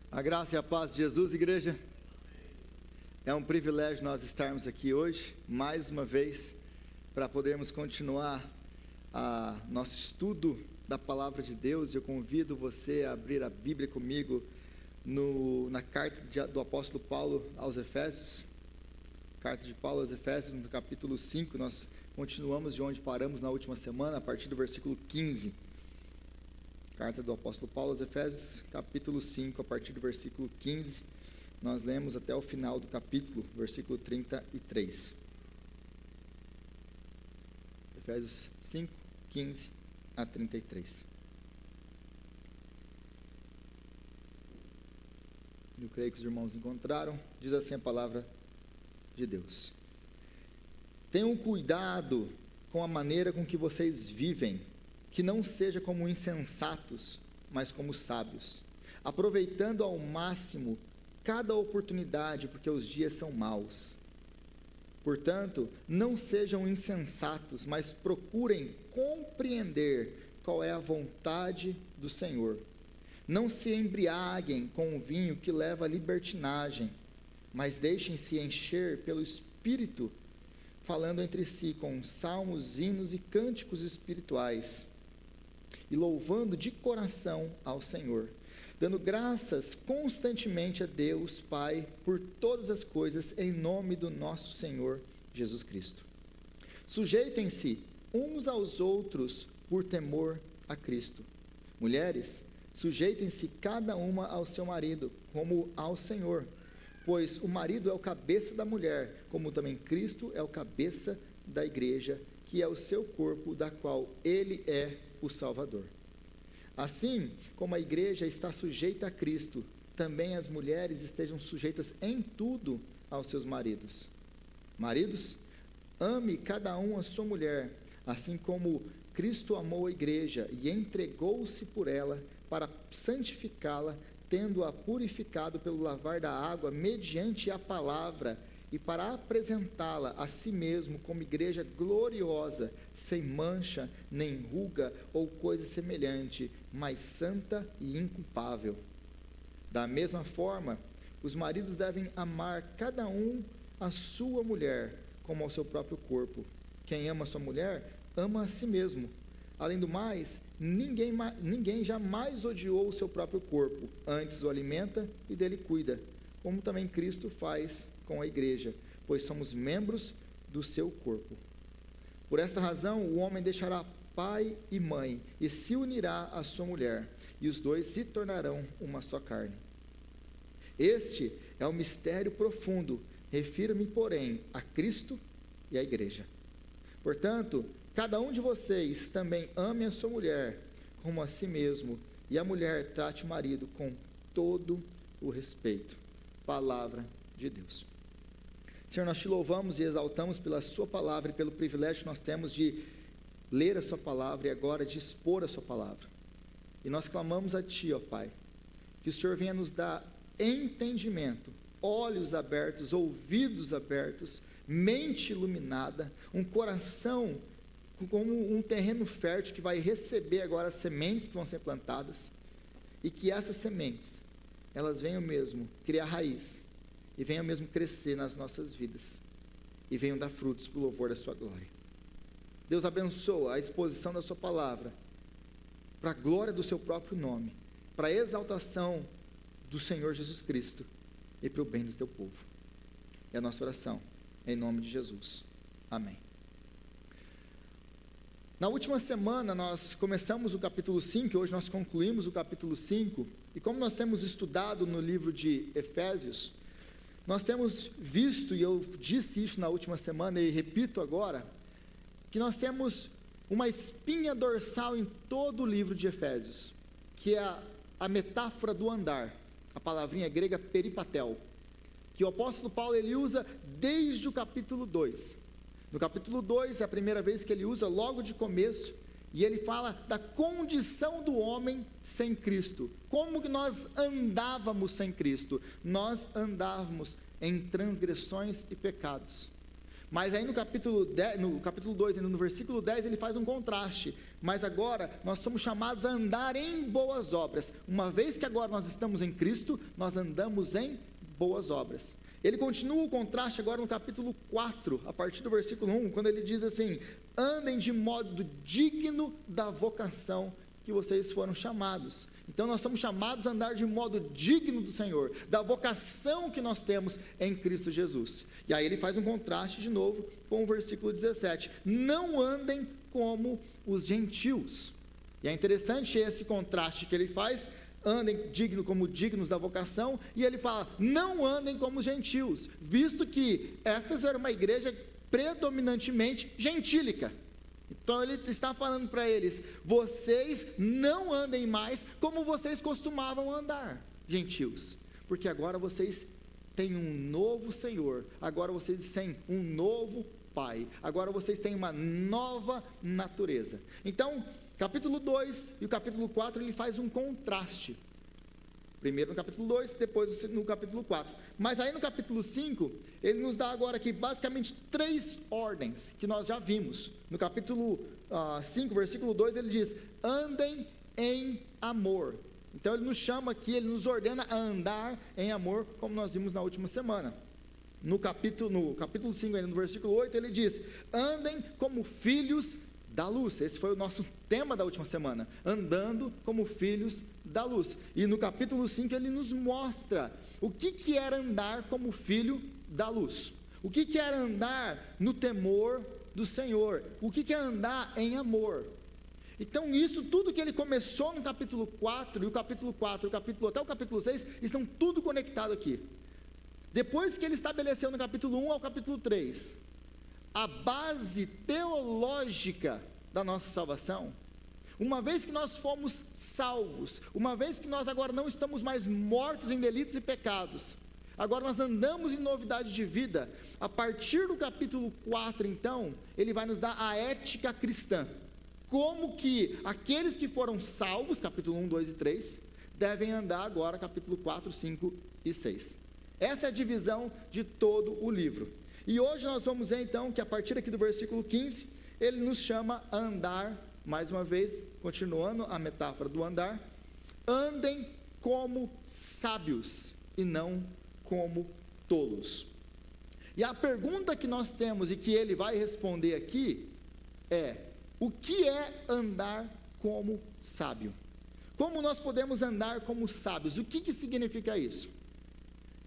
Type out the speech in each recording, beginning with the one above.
A graça e a paz de Jesus, igreja. É um privilégio nós estarmos aqui hoje, mais uma vez, para podermos continuar nosso estudo da Palavra de Deus. Eu convido você a abrir a Bíblia comigo na carta do apóstolo Paulo aos Efésios. Carta de Paulo aos Efésios, no capítulo 5, nós continuamos de onde paramos na última semana, a partir do versículo 15. Carta do apóstolo Paulo aos Efésios, capítulo 5, a partir do versículo 15, nós lemos até o final do capítulo, versículo 33. Efésios 5, 15 a 33. Eu creio que os irmãos encontraram. Diz assim a palavra de Deus: tenham cuidado com a maneira com que vocês vivem, que não seja como insensatos, mas como sábios, aproveitando ao máximo cada oportunidade, porque os dias são maus. Portanto, não sejam insensatos, mas procurem compreender qual é a vontade do Senhor. Não se embriaguem com o vinho que leva à libertinagem, mas deixem-se encher pelo Espírito, falando entre si com salmos, hinos e cânticos espirituais, e louvando de coração ao Senhor, dando graças constantemente a Deus Pai por todas as coisas, em nome do nosso Senhor Jesus Cristo. Sujeitem-se uns aos outros por temor a Cristo. Mulheres, sujeitem-se cada uma ao seu marido, como ao Senhor, pois o marido é o cabeça da mulher, como também Cristo é o cabeça da igreja, que é o seu corpo, da qual ele é o Salvador. Assim como a igreja está sujeita a Cristo, também as mulheres estejam sujeitas em tudo aos seus maridos. Maridos, ame cada um a sua mulher, assim como Cristo amou a igreja e entregou-se por ela para santificá-la, tendo-a purificado pelo lavar da água mediante a palavra, e para apresentá-la a si mesmo como igreja gloriosa, sem mancha, nem ruga ou coisa semelhante, mas santa e inculpável. Da mesma forma, os maridos devem amar cada um a sua mulher, como ao seu próprio corpo. Quem ama a sua mulher, ama a si mesmo. Além do mais, ninguém jamais odiou o seu próprio corpo, antes o alimenta e dele cuida, como também Cristo faz com a igreja, pois somos membros do seu corpo. Por esta razão, o homem deixará pai e mãe, e se unirá à sua mulher, e os dois se tornarão uma só carne. Este é um mistério profundo, refiro-me, porém, a Cristo e à igreja. Portanto, cada um de vocês também ame a sua mulher, como a si mesmo, e a mulher trate o marido com todo o respeito. Palavra de Deus. Senhor, nós te louvamos e exaltamos pela sua palavra e pelo privilégio que nós temos de ler a sua palavra e agora de expor a sua palavra. E nós clamamos a ti, ó Pai, que o Senhor venha nos dar entendimento, olhos abertos, ouvidos abertos, mente iluminada, um coração como um terreno fértil que vai receber agora as sementes que vão ser plantadas, e que essas sementes, elas venham mesmo criar raiz, e venham mesmo crescer nas nossas vidas, e venham dar frutos para o louvor da sua glória. Deus abençoa a exposição da sua palavra, para a glória do seu próprio nome, para a exaltação do Senhor Jesus Cristo, e para o bem do teu povo. É a nossa oração, em nome de Jesus. Amém. Na última semana nós começamos o capítulo 5, hoje nós concluímos o capítulo 5, e como nós temos estudado no livro de Efésios, nós temos visto, e eu disse isso na última semana e repito agora, que nós temos uma espinha dorsal em todo o livro de Efésios, que é a metáfora do andar, a palavrinha grega peripatel, que o apóstolo Paulo ele usa desde o capítulo 2. No capítulo 2 é a primeira vez que ele usa logo de começo, e ele fala da condição do homem sem Cristo. Como que nós andávamos sem Cristo? Nós andávamos em transgressões e pecados. Mas aí no capítulo 2, no versículo 10, ele faz um contraste. Mas agora nós somos chamados a andar em boas obras. Uma vez que agora nós estamos em Cristo, nós andamos em boas obras. Ele continua o contraste agora no capítulo 4, a partir do versículo 1, quando ele diz assim: andem de modo digno da vocação que vocês foram chamados. Então nós somos chamados a andar de modo digno do Senhor, da vocação que nós temos em Cristo Jesus. E aí ele faz um contraste de novo com o versículo 17: não andem como os gentios. E é interessante esse contraste que ele faz: andem como dignos da vocação, e ele fala: não andem como os gentios, visto que Éfeso era uma igreja predominantemente gentílica. Então ele está falando para eles: vocês não andem mais como vocês costumavam andar, gentios, porque agora vocês têm um novo Senhor, agora vocês têm um novo Pai, agora vocês têm uma nova natureza. Então, capítulo 2 e o capítulo 4, ele faz um contraste. Primeiro no capítulo 2, depois no capítulo 4. Mas aí no capítulo 5, ele nos dá agora aqui basicamente 3 ordens que nós já vimos. No capítulo 5, versículo 2, ele diz: andem em amor. Então ele nos chama aqui, ele nos ordena a andar em amor, como nós vimos na última semana. No capítulo 5, ainda no versículo 8, ele diz: andem como filhos da luz. Esse foi o nosso tema da última semana: andando como filhos da luz. E no capítulo 5 ele nos mostra o que era andar como filho da luz, o que era andar no temor do Senhor, o que é andar em amor. Então isso tudo que ele começou no capítulo 4, e o capítulo 4, até o capítulo 6, estão tudo conectado aqui. Depois que ele estabeleceu no capítulo 1 ao capítulo 3, a base teológica da nossa salvação, uma vez que nós fomos salvos, uma vez que nós agora não estamos mais mortos em delitos e pecados, agora nós andamos em novidade de vida. A partir do capítulo 4, então, ele vai nos dar a ética cristã, como que aqueles que foram salvos, capítulo 1, 2 e 3, devem andar agora, capítulo 4, 5 e 6. Essa é a divisão de todo o livro. E hoje nós vamos ver então que a partir aqui do versículo 15, ele nos chama a andar, mais uma vez, continuando a metáfora do andar: andem como sábios e não como tolos. E a pergunta que nós temos e que ele vai responder aqui é: o que é andar como sábio? Como nós podemos andar como sábios? O que significa isso?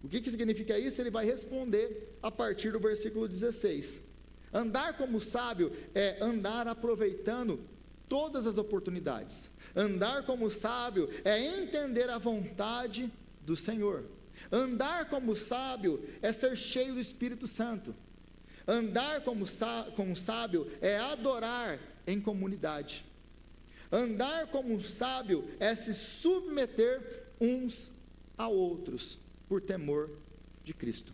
O que significa isso? Ele vai responder a partir do versículo 16. Andar como sábio é andar aproveitando todas as oportunidades. Andar como sábio é entender a vontade do Senhor. Andar como sábio é ser cheio do Espírito Santo. Andar como sábio é adorar em comunidade. Andar como sábio é se submeter uns a outros por temor de Cristo.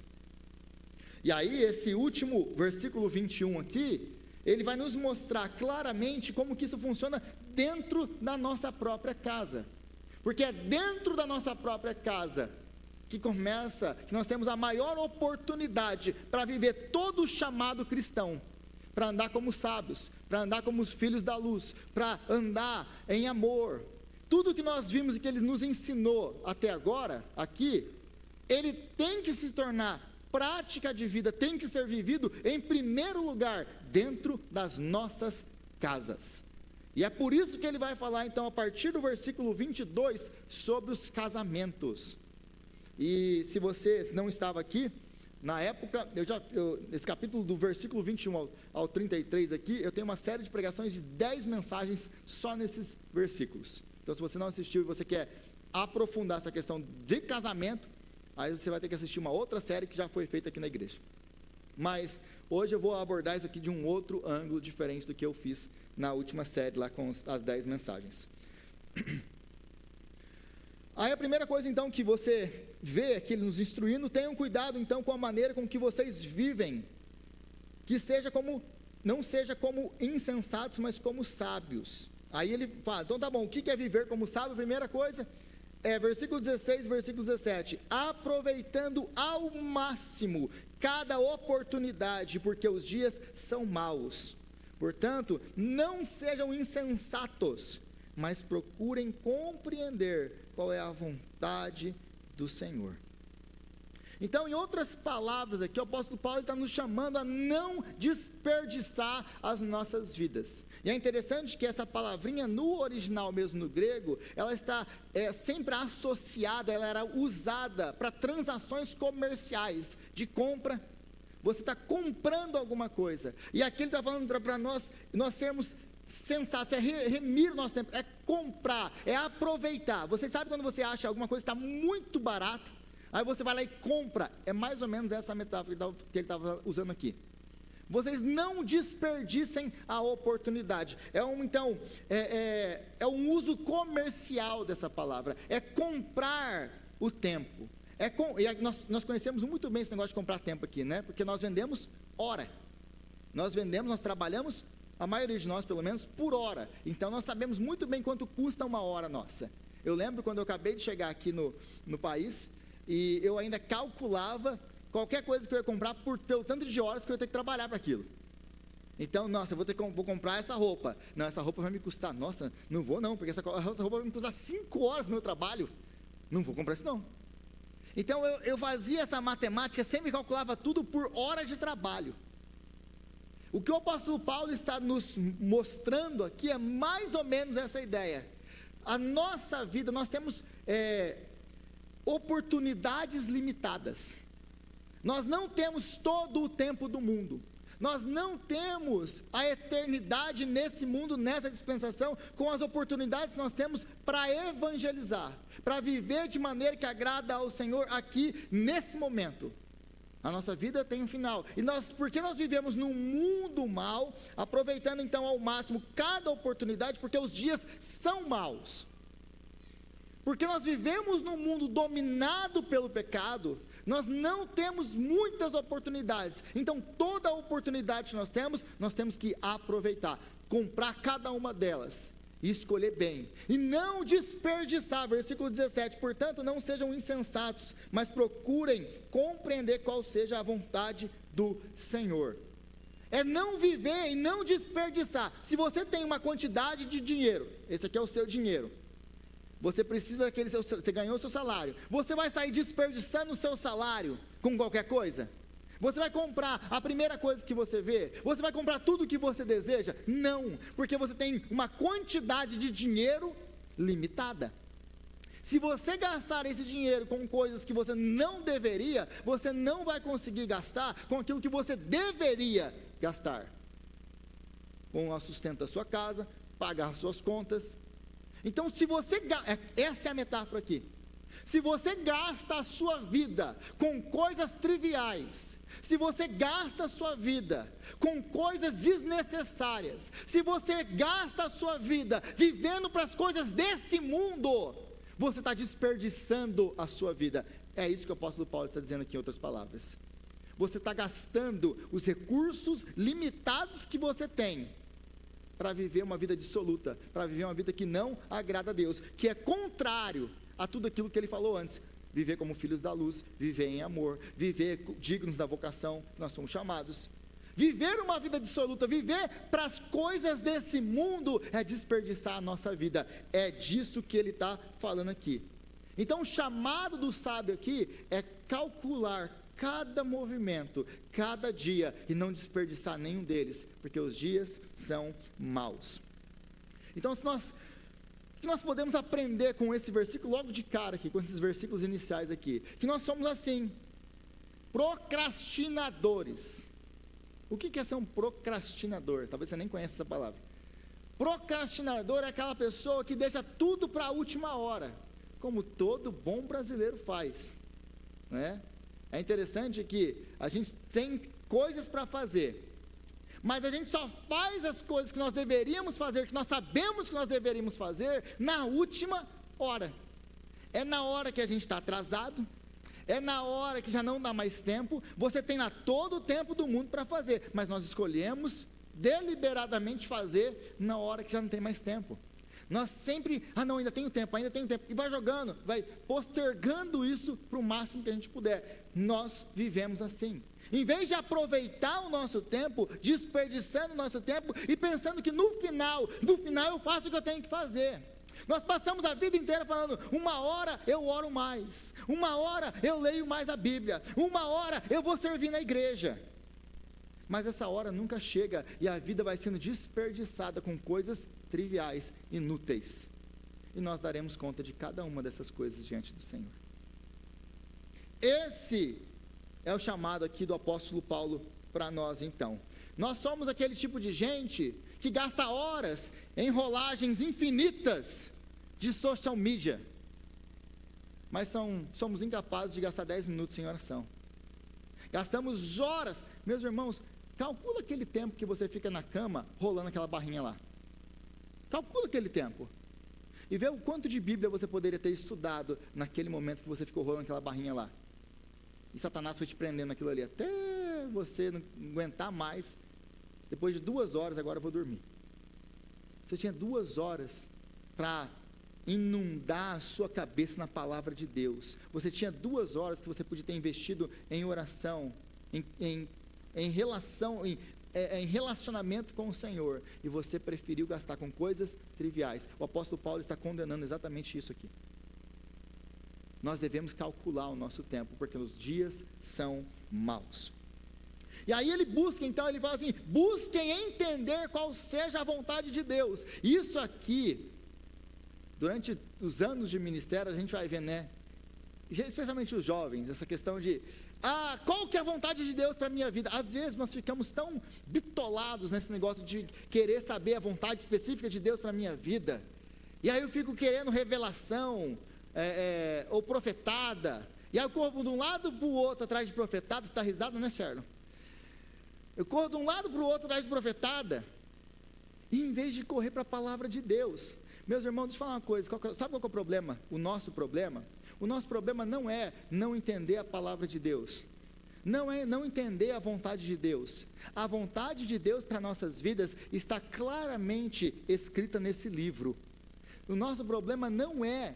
E aí esse último versículo 21 aqui, ele vai nos mostrar claramente como que isso funciona dentro da nossa própria casa. Porque é dentro da nossa própria casa que nós temos a maior oportunidade para viver todo o chamado cristão, para andar como sábios, para andar como os filhos da luz, para andar em amor. Tudo que nós vimos e que ele nos ensinou até agora, aqui, ele tem que se tornar prática de vida, tem que ser vivido em primeiro lugar dentro das nossas casas. E é por isso que ele vai falar então a partir do versículo 22 sobre os casamentos. E se você não estava aqui, na época, esse capítulo do versículo 21 ao 33 aqui, eu tenho uma série de pregações de 10 mensagens só nesses versículos. Então se você não assistiu e você quer aprofundar essa questão de casamento, aí você vai ter que assistir uma outra série que já foi feita aqui na igreja. Mas hoje eu vou abordar isso aqui de um outro ângulo diferente do que eu fiz na última série lá com as 10 mensagens. Aí a primeira coisa então que você vê aqui ele nos instruindo: tenham cuidado então com a maneira com que vocês vivem, que não seja como insensatos, mas como sábios. Aí ele fala, então tá bom, o que é viver como sábio? A primeira coisa versículo 16, versículo 17, aproveitando ao máximo cada oportunidade, porque os dias são maus. Portanto, não sejam insensatos, mas procurem compreender qual é a vontade do Senhor. Então, em outras palavras aqui, o apóstolo Paulo está nos chamando a não desperdiçar as nossas vidas. E é interessante que essa palavrinha no original mesmo, no grego, ela está sempre associada, ela era usada para transações comerciais, de compra. Você está comprando alguma coisa. E aqui ele está falando para nós sermos sensatos, é remir o nosso tempo, é comprar, é aproveitar. Você sabe quando você acha alguma coisa que está muito barata, aí você vai lá e compra. É mais ou menos essa metáfora que ele estava usando aqui. Vocês não desperdicem a oportunidade. É um uso comercial dessa palavra. É comprar o tempo. Nós conhecemos muito bem esse negócio de comprar tempo aqui, né? Porque nós vendemos hora. Nós trabalhamos, a maioria de nós pelo menos, por hora. Então nós sabemos muito bem quanto custa uma hora nossa. Eu lembro quando eu acabei de chegar aqui no país, e eu ainda calculava qualquer coisa que eu ia comprar pelo tanto de horas que eu ia ter que trabalhar para aquilo. Então, nossa, eu vou comprar essa roupa. Não, essa roupa vai me custar, nossa, não vou não, porque essa roupa vai me custar 5 horas no meu trabalho. Não vou comprar isso não. Então, eu fazia essa matemática, sempre calculava tudo por hora de trabalho. O que o apóstolo Paulo está nos mostrando aqui é mais ou menos essa ideia. A nossa vida, nós temos oportunidades limitadas. Nós não temos todo o tempo do mundo. Nós não temos a eternidade nesse mundo, nessa dispensação, com as oportunidades que nós temos para evangelizar, para viver de maneira que agrada ao Senhor aqui, nesse momento. A nossa vida tem um final. E porque nós vivemos num mundo mau, aproveitando então ao máximo cada oportunidade, porque os dias são maus. Porque nós vivemos num mundo dominado pelo pecado, nós não temos muitas oportunidades. Então, toda a oportunidade que nós temos que aproveitar, comprar cada uma delas e escolher bem. E não desperdiçar, versículo 17, portanto, não sejam insensatos, mas procurem compreender qual seja a vontade do Senhor. É não viver e não desperdiçar. Se você tem uma quantidade de dinheiro, esse aqui é o seu dinheiro, você precisa você ganhou o seu salário, você vai sair desperdiçando o seu salário com qualquer coisa? Você vai comprar a primeira coisa que você vê? Você vai comprar tudo o que você deseja? Não, porque você tem uma quantidade de dinheiro limitada. Se você gastar esse dinheiro com coisas que você não deveria, você não vai conseguir gastar com aquilo que você deveria gastar. Com o sustento da sua casa, pagar suas contas. Então, essa é a metáfora aqui. Se você gasta a sua vida com coisas triviais, se você gasta a sua vida com coisas desnecessárias, se você gasta a sua vida vivendo para as coisas desse mundo, você está desperdiçando a sua vida. É isso que o apóstolo Paulo está dizendo aqui em outras palavras. Você está gastando os recursos limitados que você tem para viver uma vida dissoluta, para viver uma vida que não agrada a Deus, que é contrário a tudo aquilo que ele falou antes. Viver como filhos da luz, viver em amor, viver dignos da vocação que nós somos chamados. Viver uma vida dissoluta, viver para as coisas desse mundo, é desperdiçar a nossa vida. É disso que ele está falando aqui. Então, o chamado do sábio aqui é calcular cada movimento, cada dia, e não desperdiçar nenhum deles, porque os dias são maus. Então, o que nós podemos aprender com esse versículo logo de cara aqui, com esses versículos iniciais aqui? Que nós somos assim, procrastinadores. O que é ser um procrastinador? Talvez você nem conheça essa palavra. Procrastinador é aquela pessoa que deixa tudo para a última hora, como todo bom brasileiro faz, né? É interessante que a gente tem coisas para fazer, mas a gente só faz as coisas que nós deveríamos fazer, que nós sabemos que nós deveríamos fazer, na última hora. É na hora que a gente está atrasado, é na hora que já não dá mais tempo. Você tem todo o tempo do mundo para fazer, mas nós escolhemos deliberadamente fazer na hora que já não tem mais tempo. Nós sempre, não, ainda tenho tempo, e vai jogando, vai postergando isso para o máximo que a gente puder. Nós vivemos assim. Em vez de aproveitar o nosso tempo, desperdiçando o nosso tempo e pensando que no final eu faço o que eu tenho que fazer. Nós passamos a vida inteira falando, 1 hora eu oro mais, 1 hora eu leio mais a Bíblia, 1 hora eu vou servir na igreja. Mas essa hora nunca chega e a vida vai sendo desperdiçada com coisas triviais, inúteis. E nós daremos conta de cada uma dessas coisas diante do Senhor. Esse é o chamado aqui do apóstolo Paulo para nós então. Nós somos aquele tipo de gente que gasta horas em rolagens infinitas de social media, mas somos incapazes de gastar 10 minutos em oração. Gastamos horas, meus irmãos, calcula aquele tempo que você fica na cama rolando aquela barrinha lá. Calcula aquele tempo e vê o quanto de Bíblia você poderia ter estudado naquele momento que você ficou rolando aquela barrinha lá. E Satanás foi te prendendo naquilo ali, até você não aguentar mais. Depois de 2 horas, agora eu vou dormir. Você tinha 2 horas para inundar a sua cabeça na palavra de Deus. Você tinha 2 horas que você podia ter investido em oração, em relacionamento com o Senhor. E você preferiu gastar com coisas triviais. O apóstolo Paulo está condenando exatamente isso aqui. Nós devemos calcular o nosso tempo, porque os dias são maus. E aí ele busca, então, ele fala assim, busquem entender qual seja a vontade de Deus. Isso aqui, durante os anos de ministério, a gente vai ver, né? Especialmente os jovens, essa questão de, qual que é a vontade de Deus para a minha vida? Às vezes nós ficamos tão bitolados nesse negócio de querer saber a vontade específica de Deus para a minha vida. E aí eu fico querendo revelação, ou profetada, e aí eu corro de um lado para o outro atrás de profetada. Você está risado, né, Sherlon? Eu corro de um lado para o outro atrás de profetada, e em vez de correr para a palavra de Deus, meus irmãos, deixa eu falar uma coisa, sabe qual que é o problema? O nosso problema não é não entender a palavra de Deus, não é não entender a vontade de Deus. A vontade de Deus para nossas vidas está claramente escrita nesse livro. O nosso problema não é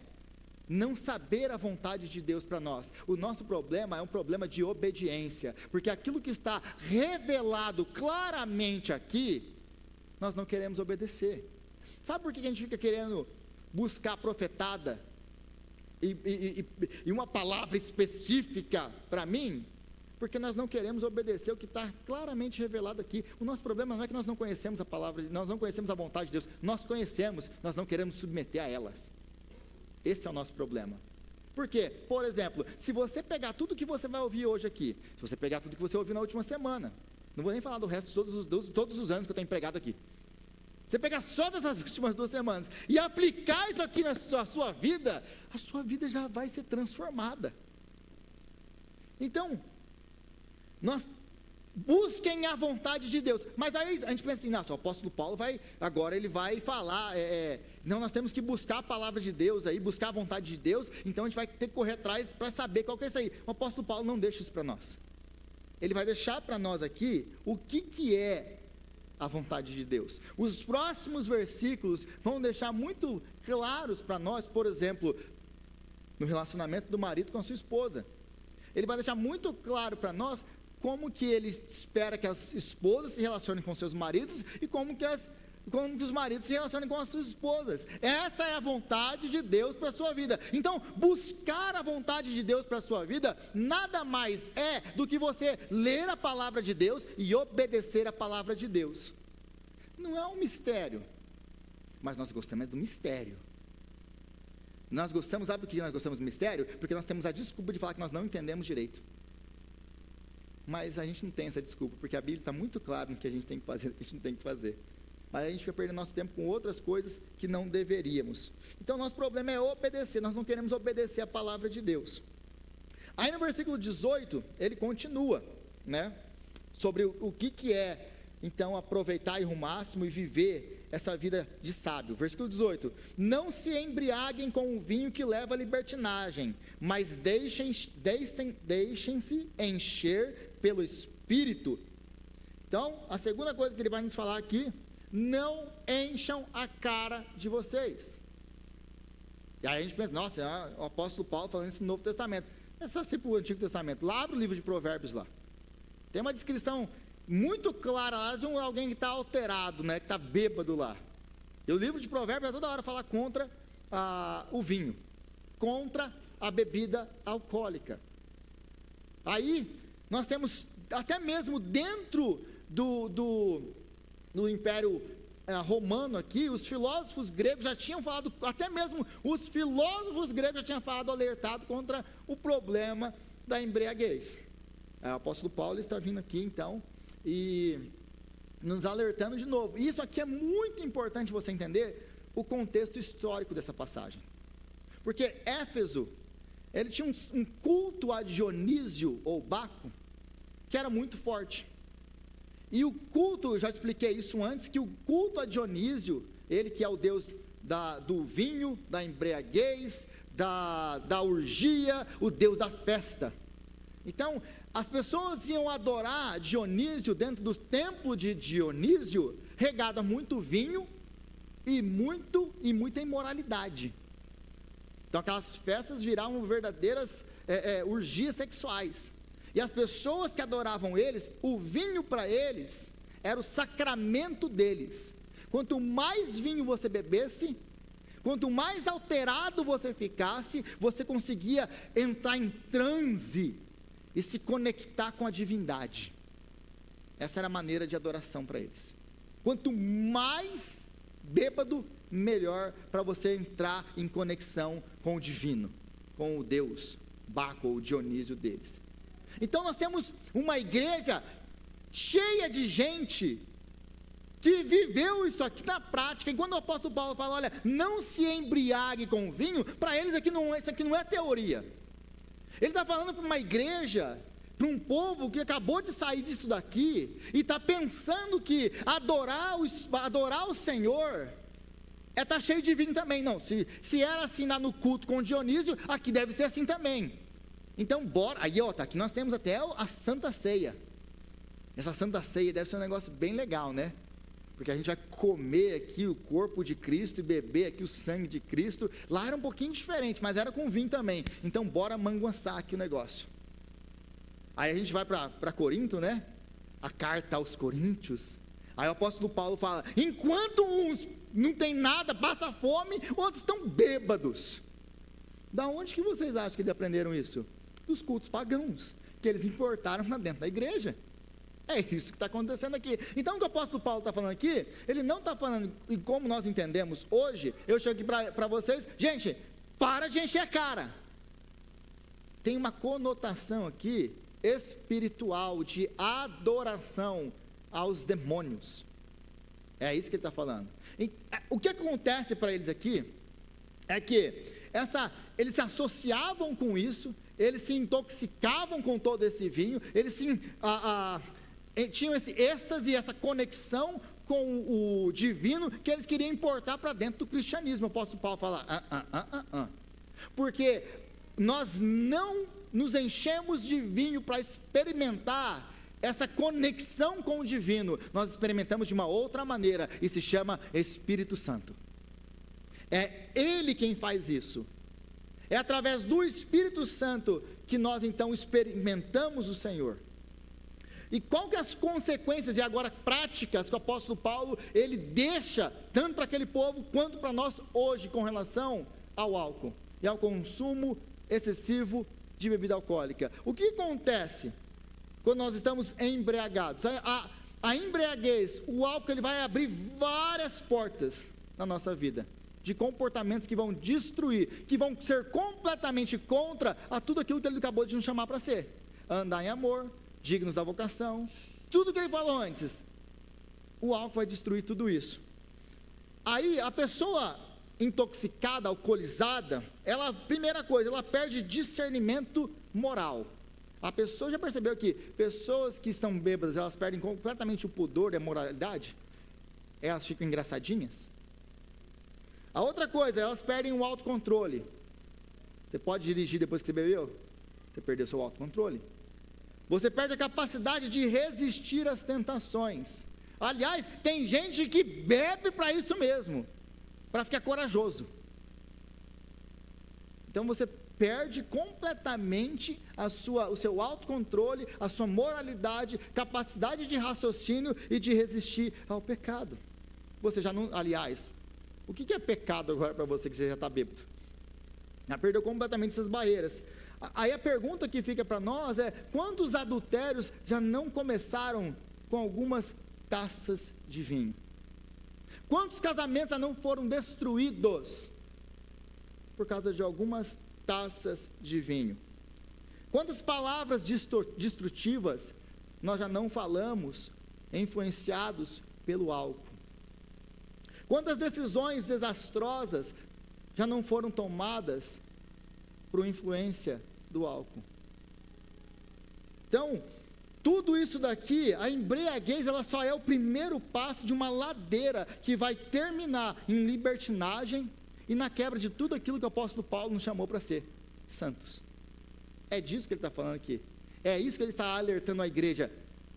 não saber a vontade de Deus para nós. O nosso problema é um problema de obediência, porque aquilo que está revelado claramente aqui, nós não queremos obedecer. Sabe por que a gente fica querendo buscar profetada e uma palavra específica para mim? Porque nós não queremos obedecer o que está claramente revelado aqui. O nosso problema não é que nós não conhecemos a palavra, nós não conhecemos a vontade de Deus, nós conhecemos, nós não queremos submeter a elas. Esse é o nosso problema. Por quê? Por exemplo, se você pegar tudo que você vai ouvir hoje aqui, se você pegar tudo que você ouviu na última semana, não vou nem falar do resto de todos os anos que eu tenho pregado aqui, você pegar só dessas últimas 2 semanas e aplicar isso aqui na sua vida, a sua vida já vai ser transformada. Então, nós busquem a vontade de Deus. Mas aí a gente pensa assim, o apóstolo Paulo agora ele vai falar, não, nós temos que buscar a palavra de Deus aí, buscar a vontade de Deus, então a gente vai ter que correr atrás para saber qual que é isso aí. O apóstolo Paulo não deixa isso para nós. Ele vai deixar para nós aqui o que é a vontade de Deus. Os próximos versículos vão deixar muito claros para nós, por exemplo, no relacionamento do marido com a sua esposa. Ele vai deixar muito claro para nós como que ele espera que as esposas se relacionem com seus maridos e como que os maridos se relacionem com as suas esposas. Essa é a vontade de Deus para a sua vida. Então, buscar a vontade de Deus para a sua vida nada mais é do que você ler a palavra de Deus e obedecer a palavra de Deus. Não é um mistério, mas nós gostamos do mistério. Nós gostamos, sabe por que nós gostamos do mistério? Porque nós temos a desculpa de falar que nós não entendemos direito. Mas a gente não tem essa desculpa, porque a Bíblia está muito clara no que a gente tem que fazer, no que a gente não tem que fazer. Mas a gente fica perdendo nosso tempo com outras coisas que não deveríamos. Então, nosso problema é obedecer, nós não queremos obedecer a palavra de Deus. Aí no versículo 18, ele continua, né, sobre o que é, então, aproveitar o máximo e viver essa vida de sábio. Versículo 18, não se embriaguem com o vinho que leva à libertinagem, mas deixem-se encher pelo Espírito. Então, a segunda coisa que ele vai nos falar aqui, não encham a cara de vocês. E aí a gente pensa, nossa, é o apóstolo Paulo falando isso no Novo Testamento. É só ser para o Antigo Testamento. Lá abre o livro de Provérbios lá. Tem uma descrição muito clara lá de alguém que está alterado, né, que está bêbado lá. E o livro de Provérbios toda hora fala contra o vinho, contra a bebida alcoólica. Aí nós temos, até mesmo dentro do Império Romano aqui, os filósofos gregos já tinham falado, até mesmo os filósofos gregos já tinham falado, alertado contra o problema da embriaguez. O apóstolo Paulo está vindo aqui então e nos alertando de novo. E isso aqui é muito importante você entender o contexto histórico dessa passagem, porque Éfeso, ele tinha um culto a Dionísio ou Baco que era muito forte. E o culto, eu já expliquei isso antes, que o culto a Dionísio, ele que é o deus do vinho, da embriaguez, da orgia, o deus da festa. Então, as pessoas iam adorar Dionísio dentro do templo de Dionísio, regado a muito vinho e muita imoralidade. Então, aquelas festas viravam verdadeiras orgias sexuais. E as pessoas que adoravam eles, o vinho para eles era o sacramento deles. Quanto mais vinho você bebesse, quanto mais alterado você ficasse, você conseguia entrar em transe e se conectar com a divindade. Essa era a maneira de adoração para eles. Quanto mais bêbado, melhor para você entrar em conexão com o divino, com o Deus Baco ou Dionísio deles. Então nós temos uma igreja cheia de gente que viveu isso aqui na prática. E quando o apóstolo Paulo fala, olha, não se embriague com vinho, para eles isso aqui não é teoria. Ele está falando para uma igreja, para um povo que acabou de sair disso daqui, e está pensando que adorar o Senhor é estar cheio de vinho também. Não, se era assim lá no culto com Dionísio, aqui deve ser assim também. Então, bora, aí ó, tá, aqui nós temos até a Santa Ceia. Essa Santa Ceia deve ser um negócio bem legal, né? Porque a gente vai comer aqui o corpo de Cristo e beber aqui o sangue de Cristo. Lá era um pouquinho diferente, mas era com vinho também. Então, bora manguaçar aqui o negócio. Aí a gente vai para Corinto, né? A carta aos Coríntios. Aí o apóstolo Paulo fala, enquanto uns não tem nada, passa fome, outros estão bêbados. Da onde que vocês acham que eles aprenderam isso? Dos cultos pagãos, que eles importaram para dentro da igreja. É isso que está acontecendo aqui. Então o que o apóstolo Paulo está falando aqui, ele não está falando, e como nós entendemos hoje, eu chego aqui para vocês, gente, para de encher a cara. Tem uma conotação aqui, espiritual, de adoração aos demônios. É isso que ele está falando. E, o que acontece para eles aqui, é que eles se associavam com isso, eles se intoxicavam com todo esse vinho, eles tinham esse êxtase, essa conexão com o divino, que eles queriam importar para dentro do cristianismo. O apóstolo Paulo fala, porque nós não nos enchemos de vinho para experimentar essa conexão com o divino, nós experimentamos de uma outra maneira, e se chama Espírito Santo. É Ele quem faz isso. É através do Espírito Santo que nós então experimentamos o Senhor. E qual que é as consequências e agora práticas que o apóstolo Paulo ele deixa tanto para aquele povo quanto para nós hoje com relação ao álcool e ao consumo excessivo de bebida alcoólica? O que acontece quando nós estamos embriagados? A embriaguez, o álcool, ele vai abrir várias portas na nossa vida, de comportamentos que vão destruir, que vão ser completamente contra a tudo aquilo que ele acabou de nos chamar para ser. Andar em amor, dignos da vocação, tudo que ele falou antes. O álcool vai destruir tudo isso. Aí a pessoa intoxicada, alcoolizada, primeira coisa, ela perde discernimento moral. A pessoa já percebeu que pessoas que estão bêbadas, elas perdem completamente o pudor e a moralidade? Elas ficam engraçadinhas? A outra coisa, elas perdem o autocontrole. Você pode dirigir depois que você bebeu? Você perdeu seu autocontrole. Você perde a capacidade de resistir às tentações. Aliás, tem gente que bebe para isso mesmo, para ficar corajoso. Então você perde completamente o seu autocontrole, a sua moralidade, capacidade de raciocínio e de resistir ao pecado. Você já não, aliás, o que é pecado agora para você que você já está bêbado? Já perdeu completamente essas barreiras. Aí a pergunta que fica para nós é: quantos adultérios já não começaram com algumas taças de vinho? Quantos casamentos já não foram destruídos por causa de algumas taças de vinho? Quantas palavras destrutivas nós já não falamos, influenciados pelo álcool? Quantas decisões desastrosas já não foram tomadas por influência do álcool? Então, tudo isso daqui, a embriaguez, ela só é o primeiro passo de uma ladeira que vai terminar em libertinagem e na quebra de tudo aquilo que o apóstolo Paulo nos chamou para ser santos. É disso que ele está falando aqui. É isso que ele está alertando a igreja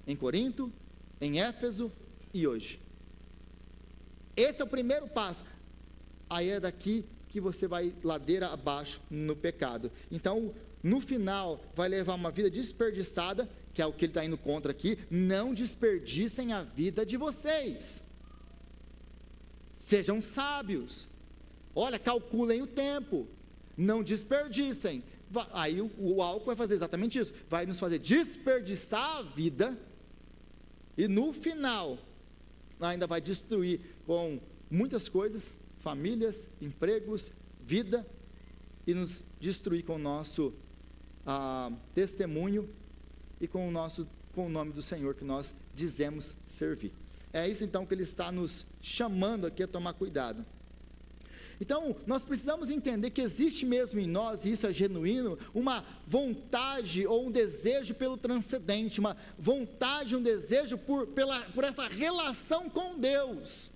em Corinto, em Éfeso e hoje. Esse é o primeiro passo. Aí é daqui que você vai ladeira abaixo no pecado. Então, no final, vai levar uma vida desperdiçada, que é o que ele está indo contra aqui. Não desperdicem a vida de vocês. Sejam sábios. Olha, calculem o tempo. Não desperdicem. Aí o álcool vai fazer exatamente isso. Vai nos fazer desperdiçar a vida. E no final, ainda vai destruir com muitas coisas, famílias, empregos, vida, e nos destruir com o nosso testemunho e com o nome do Senhor que nós dizemos servir. É isso então que ele está nos chamando aqui a tomar cuidado. Então, nós precisamos entender que existe mesmo em nós, e isso é genuíno, uma vontade ou um desejo pelo transcendente, uma vontade, um desejo por essa relação com Deus,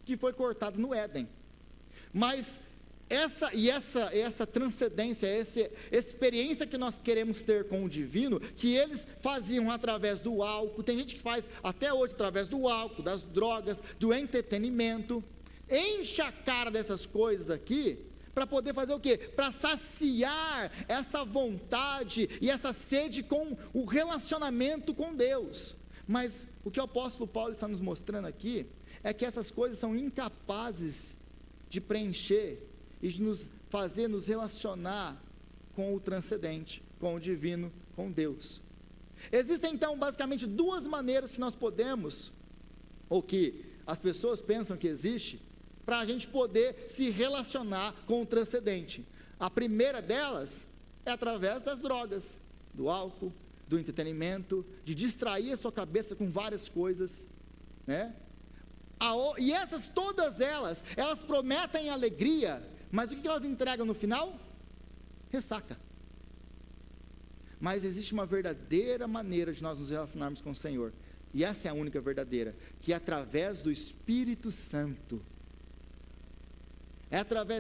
que foi cortada no Éden. Mas essa transcendência, essa experiência que nós queremos ter com o divino, que eles faziam através do álcool, tem gente que faz até hoje através do álcool, das drogas, do entretenimento, enche a cara dessas coisas aqui, para poder fazer o quê? Para saciar essa vontade e essa sede com o relacionamento com Deus. Mas o que o apóstolo Paulo está nos mostrando aqui, é que essas coisas são incapazes de preencher e de nos fazer nos relacionar com o transcendente, com o divino, com Deus. Existem então basicamente duas maneiras que nós podemos, ou que as pessoas pensam que existe, para a gente poder se relacionar com o transcendente. A primeira delas é através das drogas, do álcool, do entretenimento, de distrair a sua cabeça com várias coisas, né? E essas, todas elas prometem alegria, mas o que elas entregam no final? Ressaca. Mas existe uma verdadeira maneira de nós nos relacionarmos com o Senhor, e essa é a única verdadeira, que é através do Espírito Santo.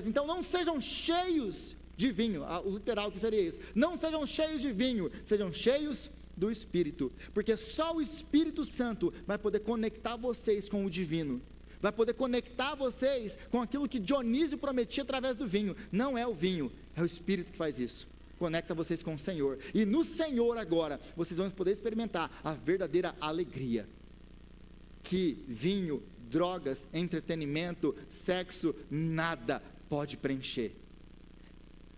Então não sejam cheios de vinho, o literal que seria isso, não sejam cheios de vinho, sejam cheios do Espírito, porque só o Espírito Santo vai poder conectar vocês com o divino, vai poder conectar vocês com aquilo que Dionísio prometia através do vinho. Não é o vinho, é o Espírito que faz isso, conecta vocês com o Senhor, e no Senhor agora, vocês vão poder experimentar a verdadeira alegria, que vinho, drogas, entretenimento, sexo, nada pode preencher.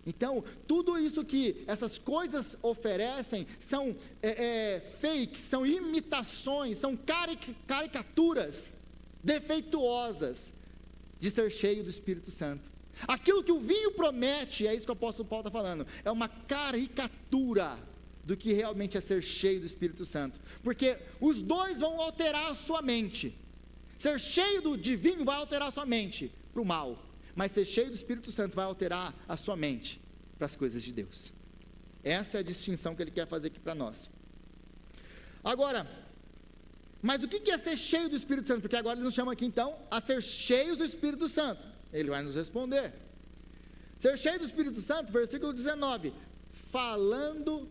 Então, tudo isso que essas coisas oferecem são fakes, são imitações, são caricaturas defeituosas de ser cheio do Espírito Santo. Aquilo que o vinho promete, é isso que o apóstolo Paulo está falando, é uma caricatura do que realmente é ser cheio do Espírito Santo, porque os dois vão alterar a sua mente. Ser cheio de vinho vai alterar a sua mente para o mal, mas ser cheio do Espírito Santo vai alterar a sua mente para as coisas de Deus. Essa é a distinção que ele quer fazer aqui para nós. Agora, mas o que é ser cheio do Espírito Santo? Porque agora ele nos chama aqui então a ser cheios do Espírito Santo. Ele vai nos responder. Ser cheio do Espírito Santo, versículo 19, falando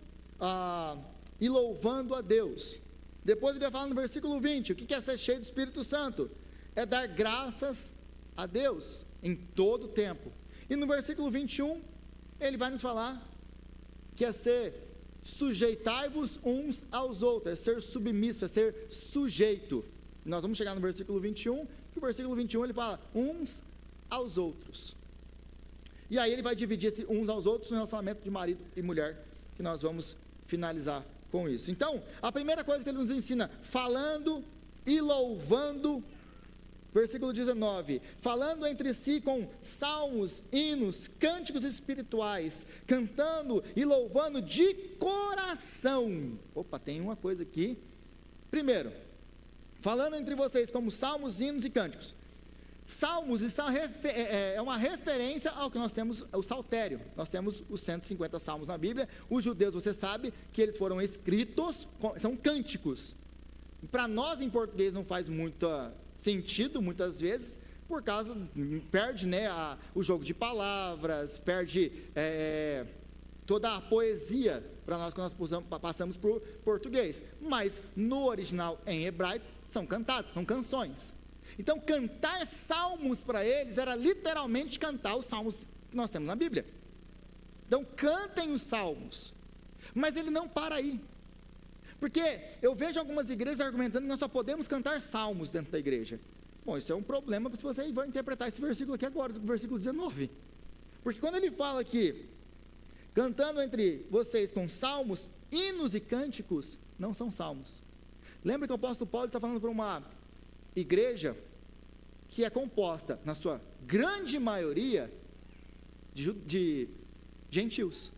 e louvando a Deus. Depois ele vai falar no versículo 20, o que é ser cheio do Espírito Santo? É dar graças a Deus em todo o tempo. E no versículo 21, ele vai nos falar que é ser sujeitai-vos uns aos outros, é ser submisso, é ser sujeito. Nós vamos chegar no versículo 21, que o versículo 21 ele fala uns aos outros. E aí ele vai dividir esse uns aos outros no relacionamento de marido e mulher, que nós vamos finalizar com isso. Então, a primeira coisa que ele nos ensina, falando e louvando, versículo 19, falando entre si com salmos, hinos, cânticos espirituais, cantando e louvando de coração. Opa, tem uma coisa aqui. Primeiro, falando entre vocês como salmos, hinos e cânticos. Salmos é uma referência ao que nós temos, o saltério. Nós temos os 150 salmos na Bíblia. Os judeus, você sabe que eles foram escritos, são cânticos. Para nós em português não faz muito sentido, muitas vezes, por causa, perde, né, o jogo de palavras, perde toda a poesia para nós quando nós passamos para o português. Mas no original, em hebraico, são cantados, são canções. Então, cantar salmos para eles era literalmente cantar os salmos que nós temos na Bíblia. Então, cantem os salmos. Mas ele não para aí. Porque eu vejo algumas igrejas argumentando que nós só podemos cantar salmos dentro da igreja. Bom, isso é um problema se você vai interpretar esse versículo aqui agora, do versículo 19. Porque quando ele fala aqui, cantando entre vocês com salmos, hinos e cânticos, não são salmos. Lembra que o apóstolo Paulo está falando para uma igreja que é composta, na sua grande maioria, de gentios.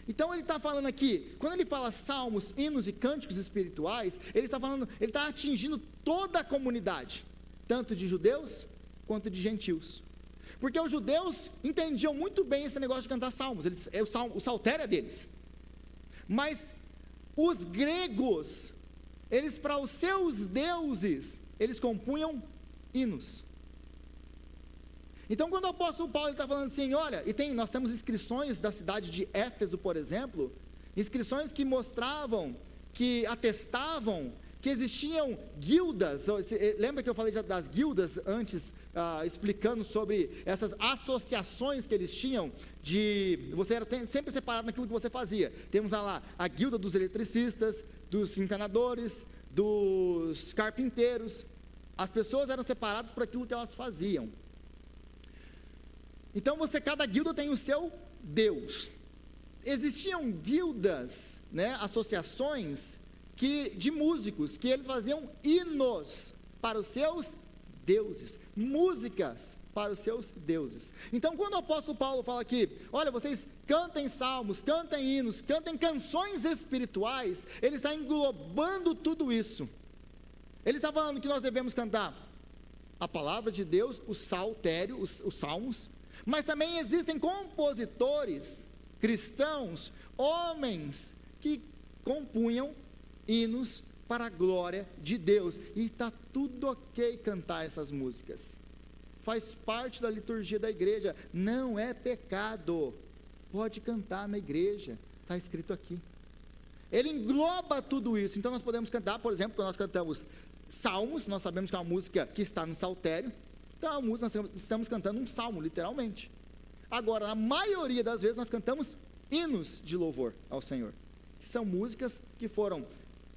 Então ele está falando aqui, quando ele fala salmos, hinos e cânticos espirituais, ele está atingindo toda a comunidade, tanto de judeus quanto de gentios. Porque os judeus entendiam muito bem esse negócio de cantar salmos, o saltério é deles. Mas os gregos, eles para os seus deuses, eles compunham hinos. Então, quando o apóstolo Paulo está falando assim, olha, nós temos inscrições da cidade de Éfeso, por exemplo, inscrições que mostravam, que atestavam que existiam guildas. Lembra que eu falei das guildas antes, explicando sobre essas associações que eles tinham, você era sempre separado naquilo que você fazia. Temos lá a guilda dos eletricistas, dos encanadores, dos carpinteiros. As pessoas eram separadas por aquilo que elas faziam. Então cada guilda tem o seu Deus. Existiam guildas, né, associações de músicos, que eles faziam hinos para os seus deuses, músicas para os seus deuses. Então quando o apóstolo Paulo fala aqui, olha, vocês cantem salmos, cantem hinos, cantem canções espirituais, ele está englobando tudo isso. Ele está falando que nós devemos cantar a palavra de Deus, o saltério, os salmos, mas também existem compositores cristãos, homens que compunham hinos para a glória de Deus, e está tudo ok cantar essas músicas, faz parte da liturgia da igreja, não é pecado, pode cantar na igreja, está escrito aqui. Ele engloba tudo isso. Então nós podemos cantar, por exemplo, quando nós cantamos salmos, nós sabemos que é uma música que está no saltério, então a música, nós estamos cantando um salmo, literalmente. Agora, a maioria das vezes nós cantamos hinos de louvor ao Senhor, que são músicas que foram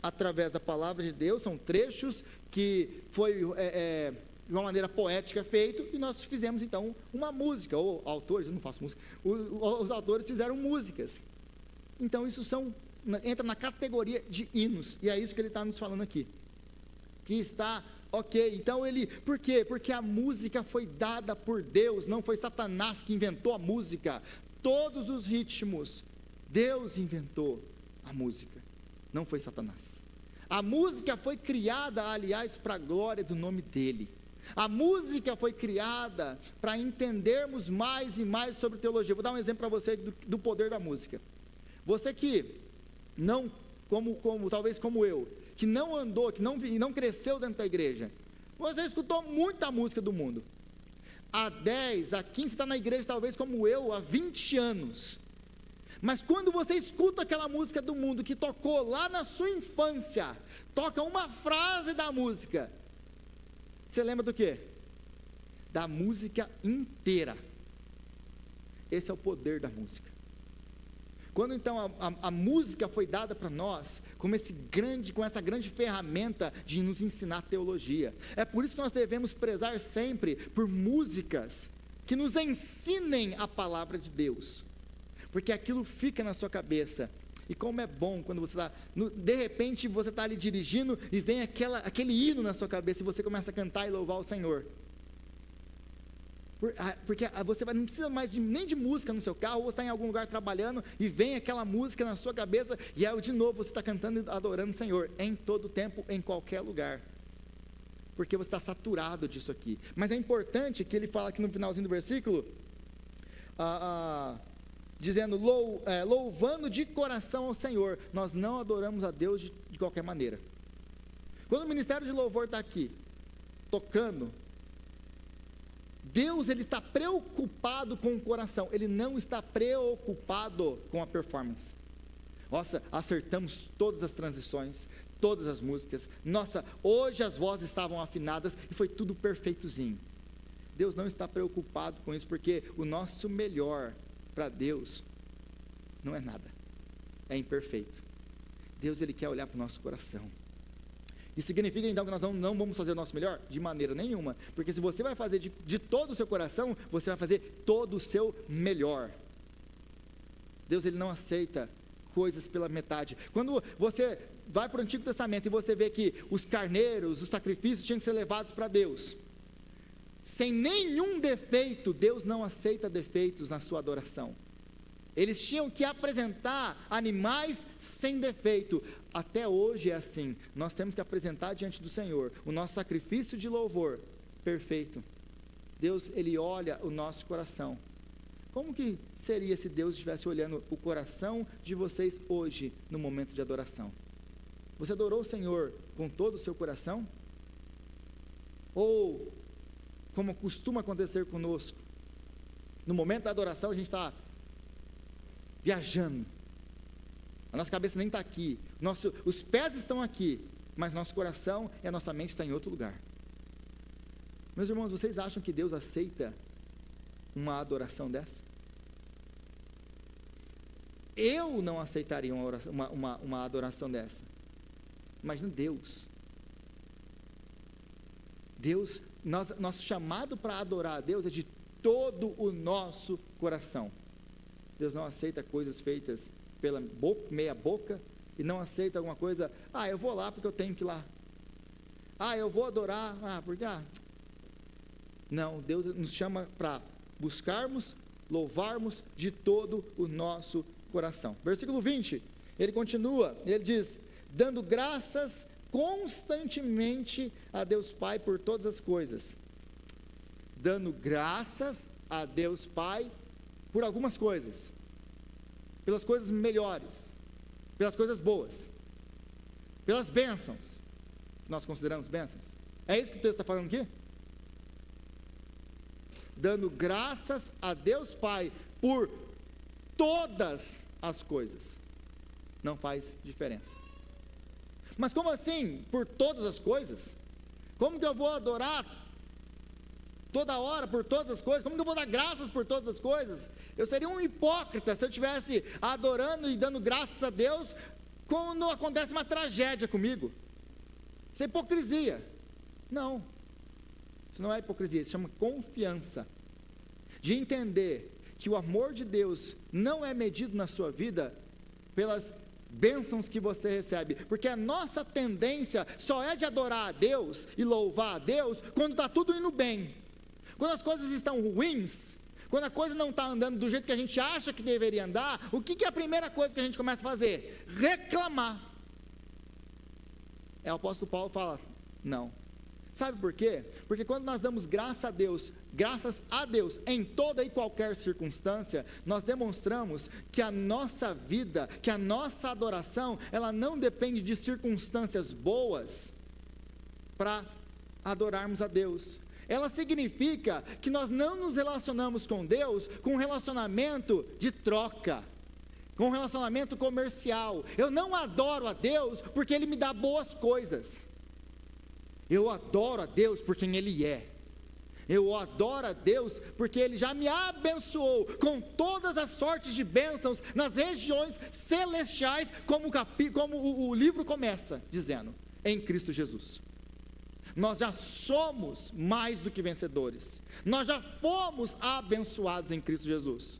através da palavra de Deus, são trechos que foi de uma maneira poética feito, e nós fizemos então uma música, ou autores, eu não faço música, os autores fizeram músicas. Então isso entra na categoria de hinos, e é isso que ele está nos falando aqui, que está ok. Então por quê? Porque a música foi dada por Deus, não foi Satanás que inventou a música. Todos os ritmos, Deus inventou a música, não foi Satanás. A música foi criada, aliás, para a glória do nome dele. A música foi criada para entendermos mais e mais sobre teologia. Vou dar um exemplo para você do poder da música. Você que não, talvez como eu, que não andou, que não cresceu dentro da igreja, você escutou muita música do mundo. Há 10, há 15, está na igreja talvez como eu, há 20 anos. Mas quando você escuta aquela música do mundo que tocou lá na sua infância, toca uma frase da música, você lembra do quê? Da música inteira. Esse é o poder da música. Quando então a música foi dada para nós, com essa grande ferramenta de nos ensinar teologia, é por isso que nós devemos prezar sempre por músicas que nos ensinem a palavra de Deus, porque aquilo fica na sua cabeça. E como é bom quando você está, de repente você está ali dirigindo e vem aquele hino na sua cabeça e você começa a cantar e louvar o Senhor. Porque você não precisa mais nem de música no seu carro, ou você está em algum lugar trabalhando e vem aquela música na sua cabeça e aí de novo você está cantando e adorando o Senhor, em todo tempo, em qualquer lugar, porque você está saturado disso aqui. Mas é importante que ele fala aqui no finalzinho do versículo, dizendo, louvando de coração ao Senhor. Nós não adoramos a Deus de qualquer maneira. Quando o ministério de louvor está aqui, tocando, Deus, ele está preocupado com o coração, ele não está preocupado com a performance. Nossa, acertamos todas as transições, todas as músicas, nossa, hoje as vozes estavam afinadas e foi tudo perfeitozinho. Deus não está preocupado com isso, porque o nosso melhor para Deus não é nada, é imperfeito. Deus, ele quer olhar para o nosso coração. Isso significa então que nós não vamos fazer o nosso melhor? De maneira nenhuma, porque se você vai fazer de todo o seu coração, você vai fazer todo o seu melhor. Deus, ele não aceita coisas pela metade. Quando você vai para o Antigo Testamento e você vê que os carneiros, os sacrifícios tinham que ser levados para Deus, sem nenhum defeito, Deus não aceita defeitos na sua adoração. Eles tinham que apresentar animais sem defeito. Até hoje é assim. Nós temos que apresentar diante do Senhor o nosso sacrifício de louvor perfeito. Deus, ele olha o nosso coração. Como que seria se Deus estivesse olhando o coração de vocês hoje, no momento de adoração? Você adorou o Senhor com todo o seu coração? Ou, como costuma acontecer conosco, no momento da adoração a gente está viajando, a nossa cabeça nem está aqui, os pés estão aqui, mas nosso coração e a nossa mente está em outro lugar. Meus irmãos, vocês acham que Deus aceita uma adoração dessa? Eu não aceitaria uma adoração dessa. Imagina Deus. Deus, nosso chamado para adorar a Deus é de todo o nosso coração. Deus não aceita coisas feitas pela meia boca, e não aceita alguma coisa, eu vou lá porque eu tenho que ir lá, eu vou adorar, porque, não, Deus nos chama para buscarmos, louvarmos de todo o nosso coração. Versículo 20, ele continua, ele diz, dando graças constantemente a Deus Pai por todas as coisas, dando graças a Deus Pai por algumas coisas, pelas coisas melhores, pelas coisas boas, pelas bênçãos, que nós consideramos bênçãos. É isso que o texto está falando aqui? Dando graças a Deus Pai por todas as coisas. Não faz diferença. Mas como assim, por todas as coisas? Como que eu vou adorar toda hora por todas as coisas? Como que eu vou dar graças por todas as coisas? Eu seria um hipócrita se eu estivesse adorando e dando graças a Deus quando acontece uma tragédia comigo. Isso é hipocrisia. Não, isso não é hipocrisia, isso chama confiança, de entender que o amor de Deus não é medido na sua vida pelas bênçãos que você recebe, porque a nossa tendência só é de adorar a Deus e louvar a Deus quando está tudo indo bem. Quando as coisas estão ruins, quando a coisa não está andando do jeito que a gente acha que deveria andar, o que é a primeira coisa que a gente começa a fazer? Reclamar. O apóstolo Paulo fala, não. Sabe por quê? Porque quando nós damos graças a Deus em toda e qualquer circunstância, nós demonstramos que a nossa vida, que a nossa adoração, ela não depende de circunstâncias boas para adorarmos a Deus. Ela significa que nós não nos relacionamos com Deus com um relacionamento de troca, com um relacionamento comercial. Eu não adoro a Deus porque Ele me dá boas coisas. Eu adoro a Deus por quem Ele é. Eu adoro a Deus porque Ele já me abençoou com todas as sortes de bênçãos nas regiões celestiais, como o livro começa dizendo, em Cristo Jesus. Nós já somos mais do que vencedores. Nós já fomos abençoados em Cristo Jesus.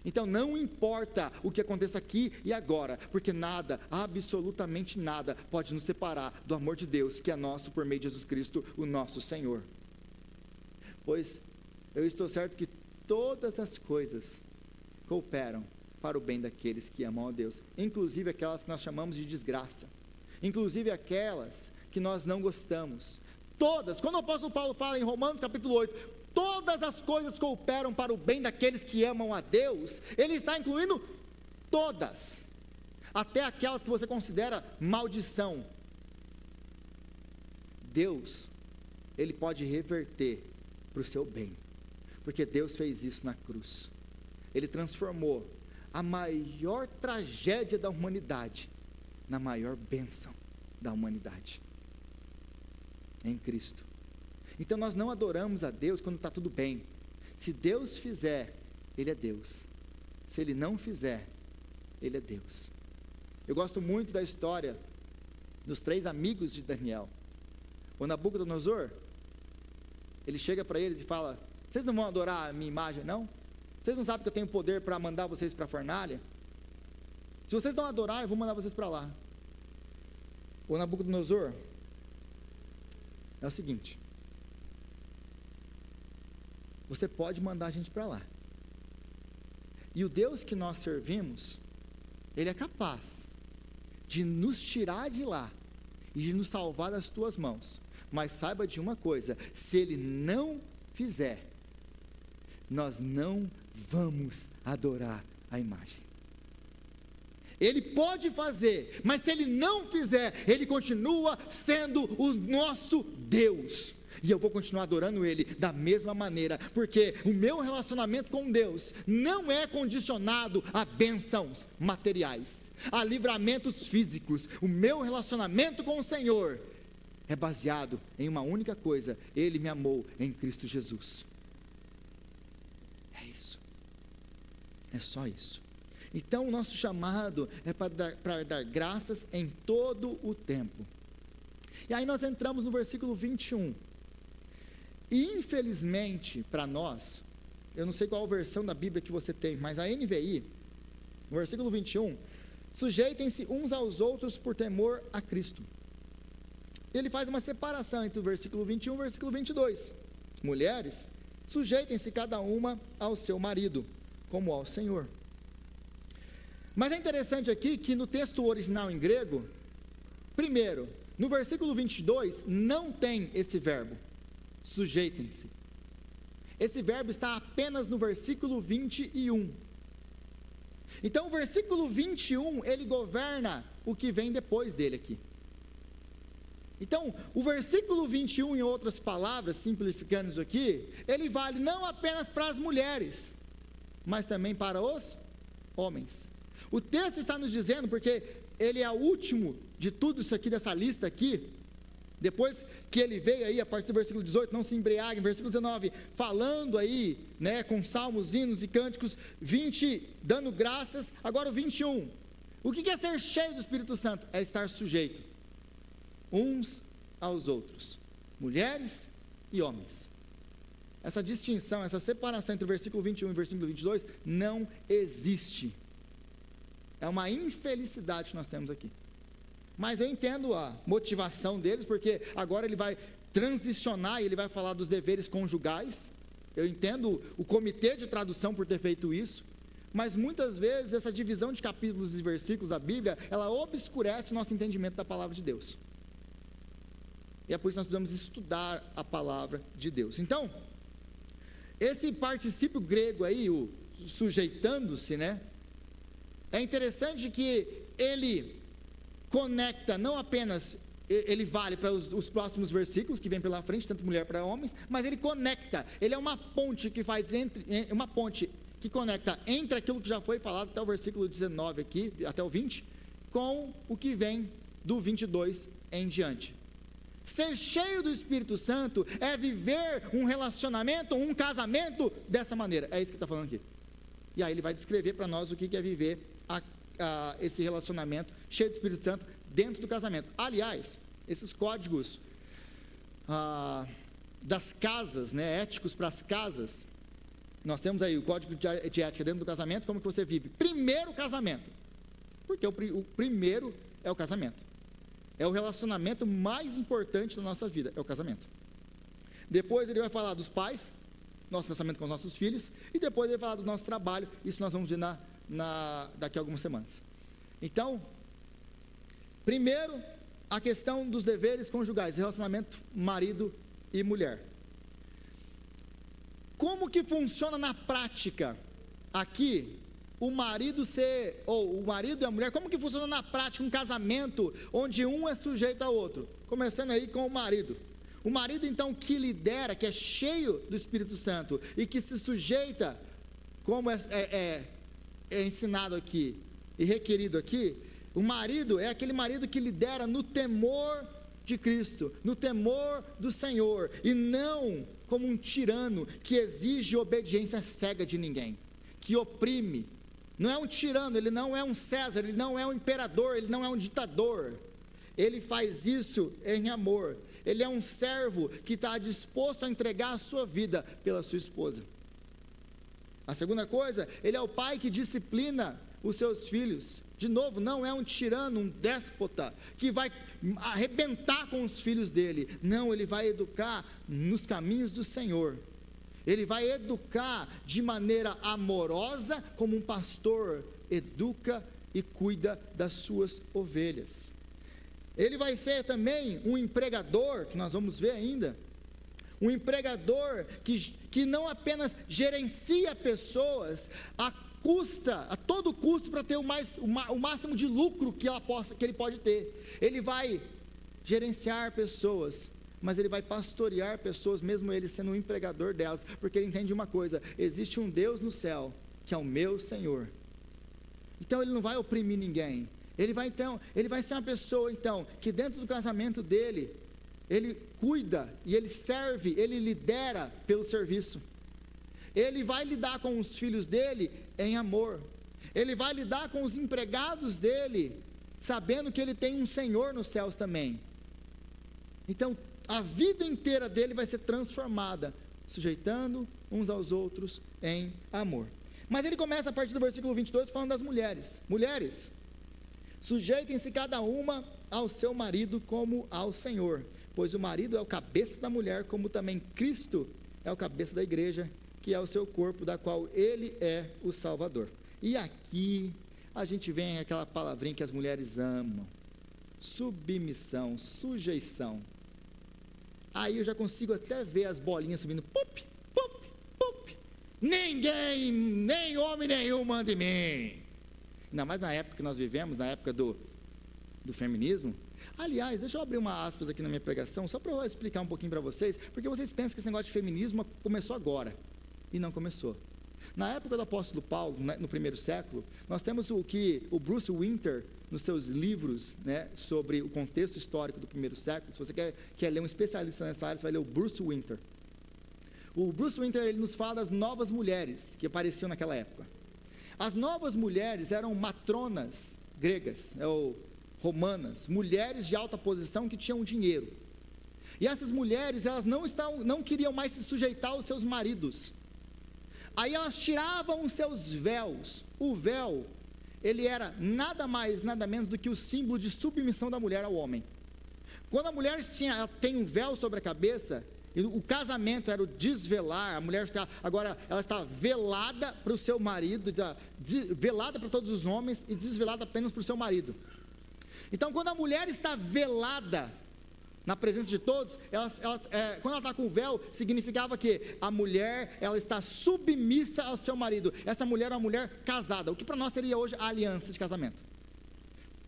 Então não importa o que aconteça aqui e agora, porque nada, absolutamente nada, pode nos separar do amor de Deus, que é nosso por meio de Jesus Cristo, o nosso Senhor. Pois eu estou certo que todas as coisas cooperam para o bem daqueles que amam a Deus, inclusive aquelas que nós chamamos de desgraça, inclusive aquelas que nós não gostamos. Todas, quando o apóstolo Paulo fala em Romanos capítulo 8, todas as coisas cooperam para o bem daqueles que amam a Deus, ele está incluindo todas, até aquelas que você considera maldição. Deus, Ele pode reverter para o seu bem, porque Deus fez isso na cruz. Ele transformou a maior tragédia da humanidade na maior bênção da humanidade, em Cristo. Então nós não adoramos a Deus quando está tudo bem. Se Deus fizer, Ele é Deus. Se Ele não fizer, Ele é Deus. Eu gosto muito da história dos 3 amigos de Daniel. O Nabucodonosor, ele chega para eles e fala: vocês não vão adorar a minha imagem, não? Vocês não sabem que eu tenho poder para mandar vocês para a fornalha? Se vocês não adorarem, eu vou mandar vocês para lá. O Nabucodonosor é o seguinte: você pode mandar a gente para lá, e o Deus que nós servimos, Ele é capaz de nos tirar de lá e de nos salvar das tuas mãos, mas saiba de uma coisa: se Ele não fizer, nós não vamos adorar a imagem. Ele pode fazer, mas se Ele não fizer, Ele continua sendo o nosso Deus, e eu vou continuar adorando Ele da mesma maneira, porque o meu relacionamento com Deus não é condicionado a bênçãos materiais, a livramentos físicos. O meu relacionamento com o Senhor é baseado em uma única coisa: Ele me amou em Cristo Jesus. É isso, é só isso. Então o nosso chamado é para dar graças em todo o tempo. E aí nós entramos no versículo 21, e infelizmente para nós, eu não sei qual versão da Bíblia que você tem, mas a NVI, no versículo 21, sujeitem-se uns aos outros por temor a Cristo. Ele faz uma separação entre o versículo 21 e o versículo 22. Mulheres, sujeitem-se cada uma ao seu marido, como ao Senhor. Mas é interessante aqui que no texto original em grego, primeiro, no versículo 22, não tem esse verbo, sujeitem-se. Esse verbo está apenas no versículo 21. Então o versículo 21, ele governa o que vem depois dele aqui. Então, o versículo 21, em outras palavras, simplificando isso aqui, ele vale não apenas para as mulheres, mas também para os homens. O texto está nos dizendo, porque ele é o último de tudo isso aqui, dessa lista aqui, depois que ele veio aí, a partir do versículo 18, não se embriaguem, versículo 19, falando aí, né, com salmos, hinos e cânticos, 20, dando graças, agora o 21, o que é ser cheio do Espírito Santo? É estar sujeito uns aos outros, mulheres e homens. Essa distinção, essa separação entre o versículo 21 e o versículo 22 não existe. É uma infelicidade que nós temos aqui. Mas eu entendo a motivação deles, porque agora ele vai transicionar e ele vai falar dos deveres conjugais. Eu entendo o comitê de tradução por ter feito isso, mas muitas vezes essa divisão de capítulos e versículos da Bíblia, ela obscurece o nosso entendimento da palavra de Deus. E é por isso que nós precisamos estudar a palavra de Deus. Então, esse particípio grego aí, o sujeitando-se, né? É interessante que ele conecta, não apenas, ele vale para os próximos versículos que vem pela frente, tanto mulher para homens, mas ele conecta, ele é uma ponte que que conecta entre aquilo que já foi falado até o versículo 19 aqui, até o 20, com o que vem do 22 em diante. Ser cheio do Espírito Santo é viver um relacionamento, um casamento dessa maneira. É isso que ele está falando aqui. E aí ele vai descrever para nós o que é viver esse relacionamento cheio do Espírito Santo dentro do casamento. Aliás, esses códigos das casas, né, éticos para as casas, nós temos aí o código de ética dentro do casamento, como que você vive. Primeiro o casamento, porque o primeiro é o casamento. É o relacionamento mais importante da nossa vida, é o casamento. Depois ele vai falar dos pais, nosso relacionamento com os nossos filhos, e depois ele vai falar do nosso trabalho, isso nós vamos ver daqui a algumas semanas. Então, primeiro, a questão dos deveres conjugais, relacionamento marido e mulher. Como que funciona na prática aqui? O marido e a mulher, como que funciona na prática um casamento onde um é sujeito ao outro? Começando aí com o marido. O marido, então, que lidera, que é cheio do Espírito Santo e que se sujeita, como é ensinado aqui e requerido aqui, o marido é aquele marido que lidera no temor de Cristo, no temor do Senhor, e não como um tirano que exige obediência cega de ninguém, que oprime. Não é um tirano, ele não é um César, ele não é um imperador, ele não é um ditador. Ele faz isso em amor. Ele é um servo que está disposto a entregar a sua vida pela sua esposa. A segunda coisa, ele é o pai que disciplina os seus filhos. De novo, não é um tirano, um déspota, que vai arrebentar com os filhos dele. Não, ele vai educar nos caminhos do Senhor. Ele vai educar de maneira amorosa, como um pastor educa e cuida das suas ovelhas. Ele vai ser também um empregador, que nós vamos ver ainda, um empregador que não apenas gerencia pessoas a todo custo para ter o máximo de lucro que ele pode ter. Ele vai gerenciar pessoas, mas ele vai pastorear pessoas, mesmo ele sendo um empregador delas, porque ele entende uma coisa: existe um Deus no céu, que é o meu Senhor. Então ele não vai oprimir ninguém. Ele vai ser uma pessoa, então, que dentro do casamento dele, ele cuida e ele serve, ele lidera pelo serviço. Ele vai lidar com os filhos dele em amor. Ele vai lidar com os empregados dele, sabendo que ele tem um Senhor nos céus também. Então, a vida inteira dele vai ser transformada, sujeitando uns aos outros em amor. Mas ele começa a partir do versículo 22 falando das mulheres. Mulheres, sujeitem-se cada uma ao seu marido como ao Senhor, pois o marido é o cabeça da mulher, como também Cristo é o cabeça da igreja, que é o seu corpo, da qual ele é o Salvador. E aqui a gente vem aquela palavrinha que as mulheres amam: submissão, sujeição. Aí eu já consigo até ver as bolinhas subindo, pup, pup, pup. Ninguém, nem homem nenhum manda em mim. Ainda mais na época que nós vivemos, na época do feminismo. Aliás, deixa eu abrir uma aspas aqui na minha pregação, só para eu explicar um pouquinho para vocês, porque vocês pensam que esse negócio de feminismo começou agora, e não começou. Na época do apóstolo Paulo, no primeiro século, nós temos o que o Bruce Winter, nos seus livros, né, sobre o contexto histórico do primeiro século. Se você quer ler um especialista nessa área, você vai ler o Bruce Winter. O Bruce Winter, ele nos fala das novas mulheres que apareciam naquela época. As novas mulheres eram matronas gregas, ou romanas, mulheres de alta posição que tinham dinheiro. E essas mulheres, elas não queriam mais se sujeitar aos seus maridos. Aí elas tiravam os seus véus. O véu, ele era nada mais, nada menos do que o símbolo de submissão da mulher ao homem. Quando a mulher tem um véu sobre a cabeça, o casamento era o desvelar, a mulher agora ela está velada para o seu marido, velada para todos os homens e desvelada apenas para o seu marido. Então, quando a mulher está velada na presença de todos, quando ela está com o véu, significava que a mulher, ela está submissa ao seu marido. Essa mulher é uma mulher casada, o que para nós seria hoje a aliança de casamento.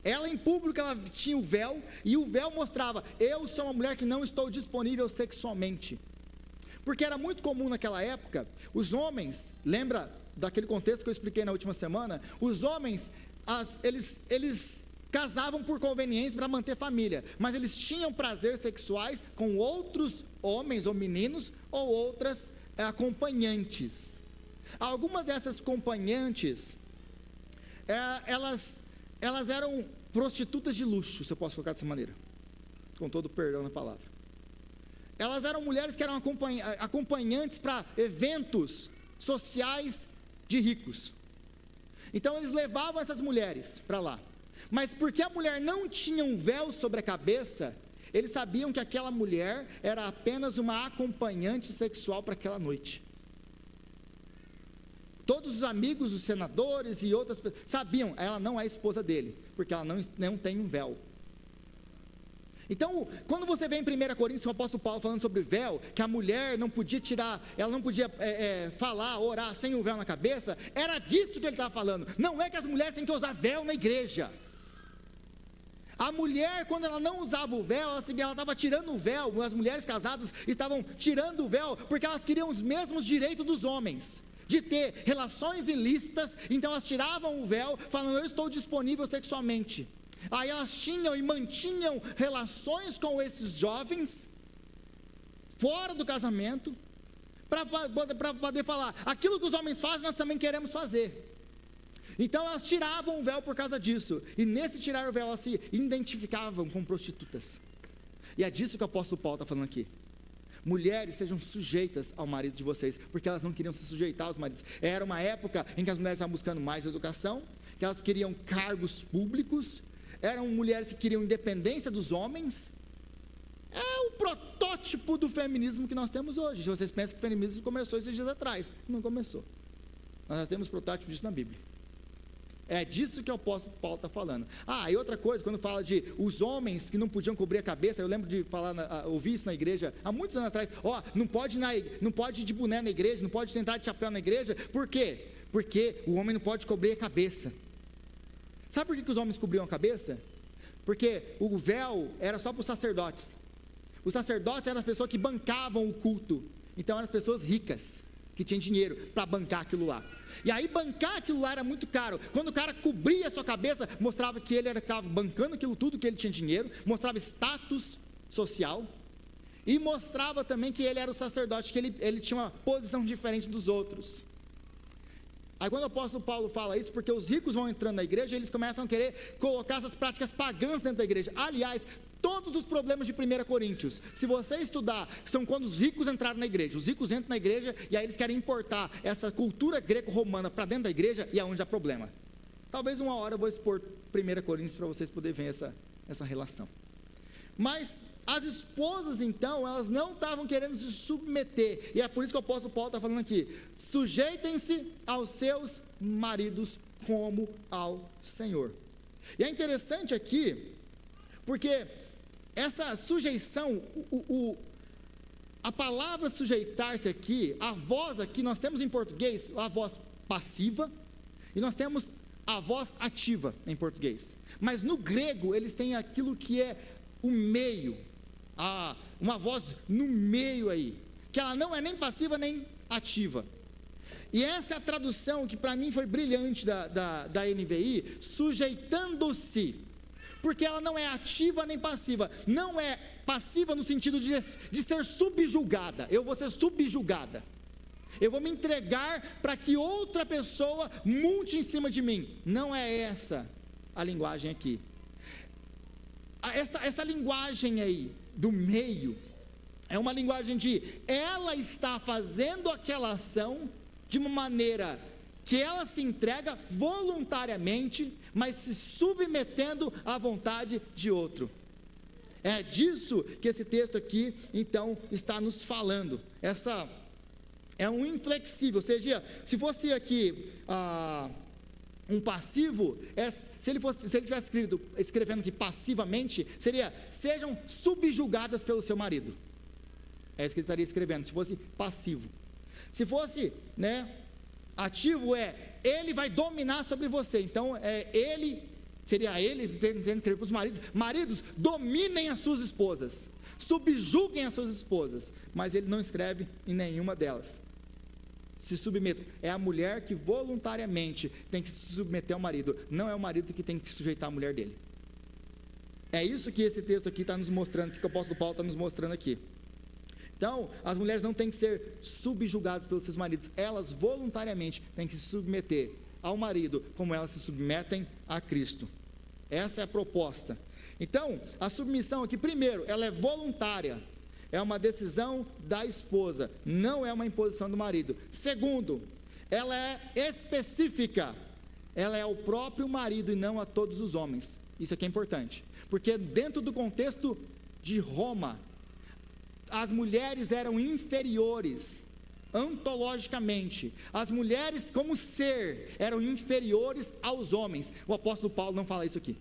Ela em público, ela tinha o véu, e o véu mostrava: eu sou uma mulher que não estou disponível sexualmente. Porque era muito comum naquela época, os homens, lembra daquele contexto que eu expliquei na última semana, os homens, eles casavam por conveniência para manter família, mas eles tinham prazeres sexuais com outros homens ou meninos ou outras acompanhantes. Algumas dessas acompanhantes, elas eram prostitutas de luxo, se eu posso colocar dessa maneira, com todo o perdão na palavra. Elas eram mulheres que eram acompanhantes para eventos sociais de ricos. Então eles levavam essas mulheres para lá, mas porque a mulher não tinha um véu sobre a cabeça, eles sabiam que aquela mulher era apenas uma acompanhante sexual para aquela noite. Todos os amigos, os senadores e outras pessoas sabiam, ela não é esposa dele, porque ela não tem um véu. Então, quando você vê em 1 Coríntios, o apóstolo Paulo falando sobre véu, que a mulher não podia tirar, ela não podia falar, orar sem o véu na cabeça, era disso que ele estava falando. Não é que as mulheres têm que usar véu na igreja. A mulher, quando ela não usava o véu, ela estava tirando o véu, as mulheres casadas estavam tirando o véu, porque elas queriam os mesmos direitos dos homens, de ter relações ilícitas. Então elas tiravam o véu, falando, eu estou disponível sexualmente. Aí elas tinham e mantinham relações com esses jovens, fora do casamento, para poder falar, aquilo que os homens fazem, nós também queremos fazer. Então elas tiravam o véu por causa disso, e nesse tirar o véu, elas se identificavam com prostitutas. E é disso que o apóstolo Paulo está falando aqui. Mulheres, sejam sujeitas ao marido de vocês, porque elas não queriam se sujeitar aos maridos. Era uma época em que as mulheres estavam buscando mais educação, que elas queriam cargos públicos, eram mulheres que queriam independência dos homens. É o protótipo do feminismo que nós temos hoje. Se vocês pensam que o feminismo começou esses dias atrás, não começou. Nós já temos protótipo disso na Bíblia. É disso que o apóstolo Paulo está falando. E outra coisa, quando fala de os homens que não podiam cobrir a cabeça, eu lembro de ouvir isso na igreja, há muitos anos atrás, não pode ir de boné na igreja, não pode entrar de chapéu na igreja, por quê? Porque o homem não pode cobrir a cabeça. Sabe por que os homens cobriam a cabeça? Porque o véu era só para os sacerdotes. Os sacerdotes eram as pessoas que bancavam o culto, então eram as pessoas ricas, que tinham dinheiro para bancar aquilo lá. E aí bancar aquilo lá era muito caro. Quando o cara cobria a sua cabeça, mostrava que ele estava bancando aquilo tudo, que ele tinha dinheiro, mostrava status social, e mostrava também que ele era o sacerdote, que ele tinha uma posição diferente dos outros. Aí quando o apóstolo Paulo fala isso, porque os ricos vão entrando na igreja, eles começam a querer colocar essas práticas pagãs dentro da igreja. Aliás, todos os problemas de 1 Coríntios, se você estudar, são quando os ricos entraram na igreja. Os ricos entram na igreja e aí eles querem importar essa cultura greco-romana para dentro da igreja, e é onde há problema. Talvez uma hora eu vou expor 1 Coríntios para vocês poderem ver essa relação. Mas as esposas, então, elas não estavam querendo se submeter, e é por isso que o apóstolo Paulo está falando aqui, sujeitem-se aos seus maridos como ao Senhor. E é interessante aqui, porque essa sujeição, a palavra sujeitar-se aqui, a voz aqui, nós temos em português a voz passiva, e nós temos a voz ativa em português, mas no grego eles têm aquilo que é o meio, uma voz no meio aí, que ela não é nem passiva nem ativa. E essa é a tradução que para mim foi brilhante da NVI, sujeitando-se, porque ela não é ativa nem passiva. Não é passiva no sentido de ser subjugada. Eu vou ser subjugada, eu vou me entregar para que outra pessoa monte em cima de mim. Não é essa a linguagem aqui. Essa linguagem aí do meio é uma linguagem de ela está fazendo aquela ação de uma maneira que ela se entrega voluntariamente, mas se submetendo à vontade de outro. É disso que esse texto aqui então está nos falando. Essa é um inflexível, ou seja, se fosse aqui um passivo, se ele tivesse escrevendo aqui passivamente, seria, sejam subjugadas pelo seu marido. É isso que ele estaria escrevendo, se fosse passivo. Se fosse, ativo, ele vai dominar sobre você. Então, seria ele tentando escrever para os maridos, maridos, dominem as suas esposas, subjuguem as suas esposas, mas ele não escreve em nenhuma delas. se submetam. É a mulher que voluntariamente tem que se submeter ao marido, não é o marido que tem que sujeitar a mulher dele. É isso que esse texto aqui está nos mostrando, que o apóstolo Paulo está nos mostrando aqui. Então, as mulheres não têm que ser subjugadas pelos seus maridos, elas voluntariamente têm que se submeter ao marido, como elas se submetem a Cristo. Essa é a proposta. Então, a submissão aqui, primeiro, ela é voluntária, é uma decisão da esposa, não é uma imposição do marido. Segundo, ela é específica, ela é ao próprio marido e não a todos os homens. Isso aqui é importante, porque dentro do contexto de Roma, as mulheres eram inferiores, ontologicamente, as mulheres como ser, eram inferiores aos homens. O apóstolo Paulo não fala isso aqui.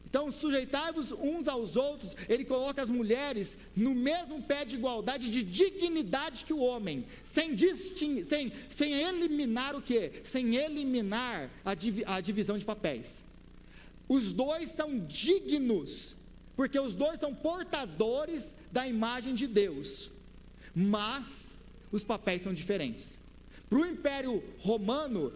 Então, sujeitai-vos uns aos outros, ele coloca as mulheres no mesmo pé de igualdade, de dignidade que o homem, sem eliminar o quê? Sem eliminar a divisão de papéis. Os dois são dignos, porque os dois são portadores da imagem de Deus, mas os papéis são diferentes. Para o Império Romano,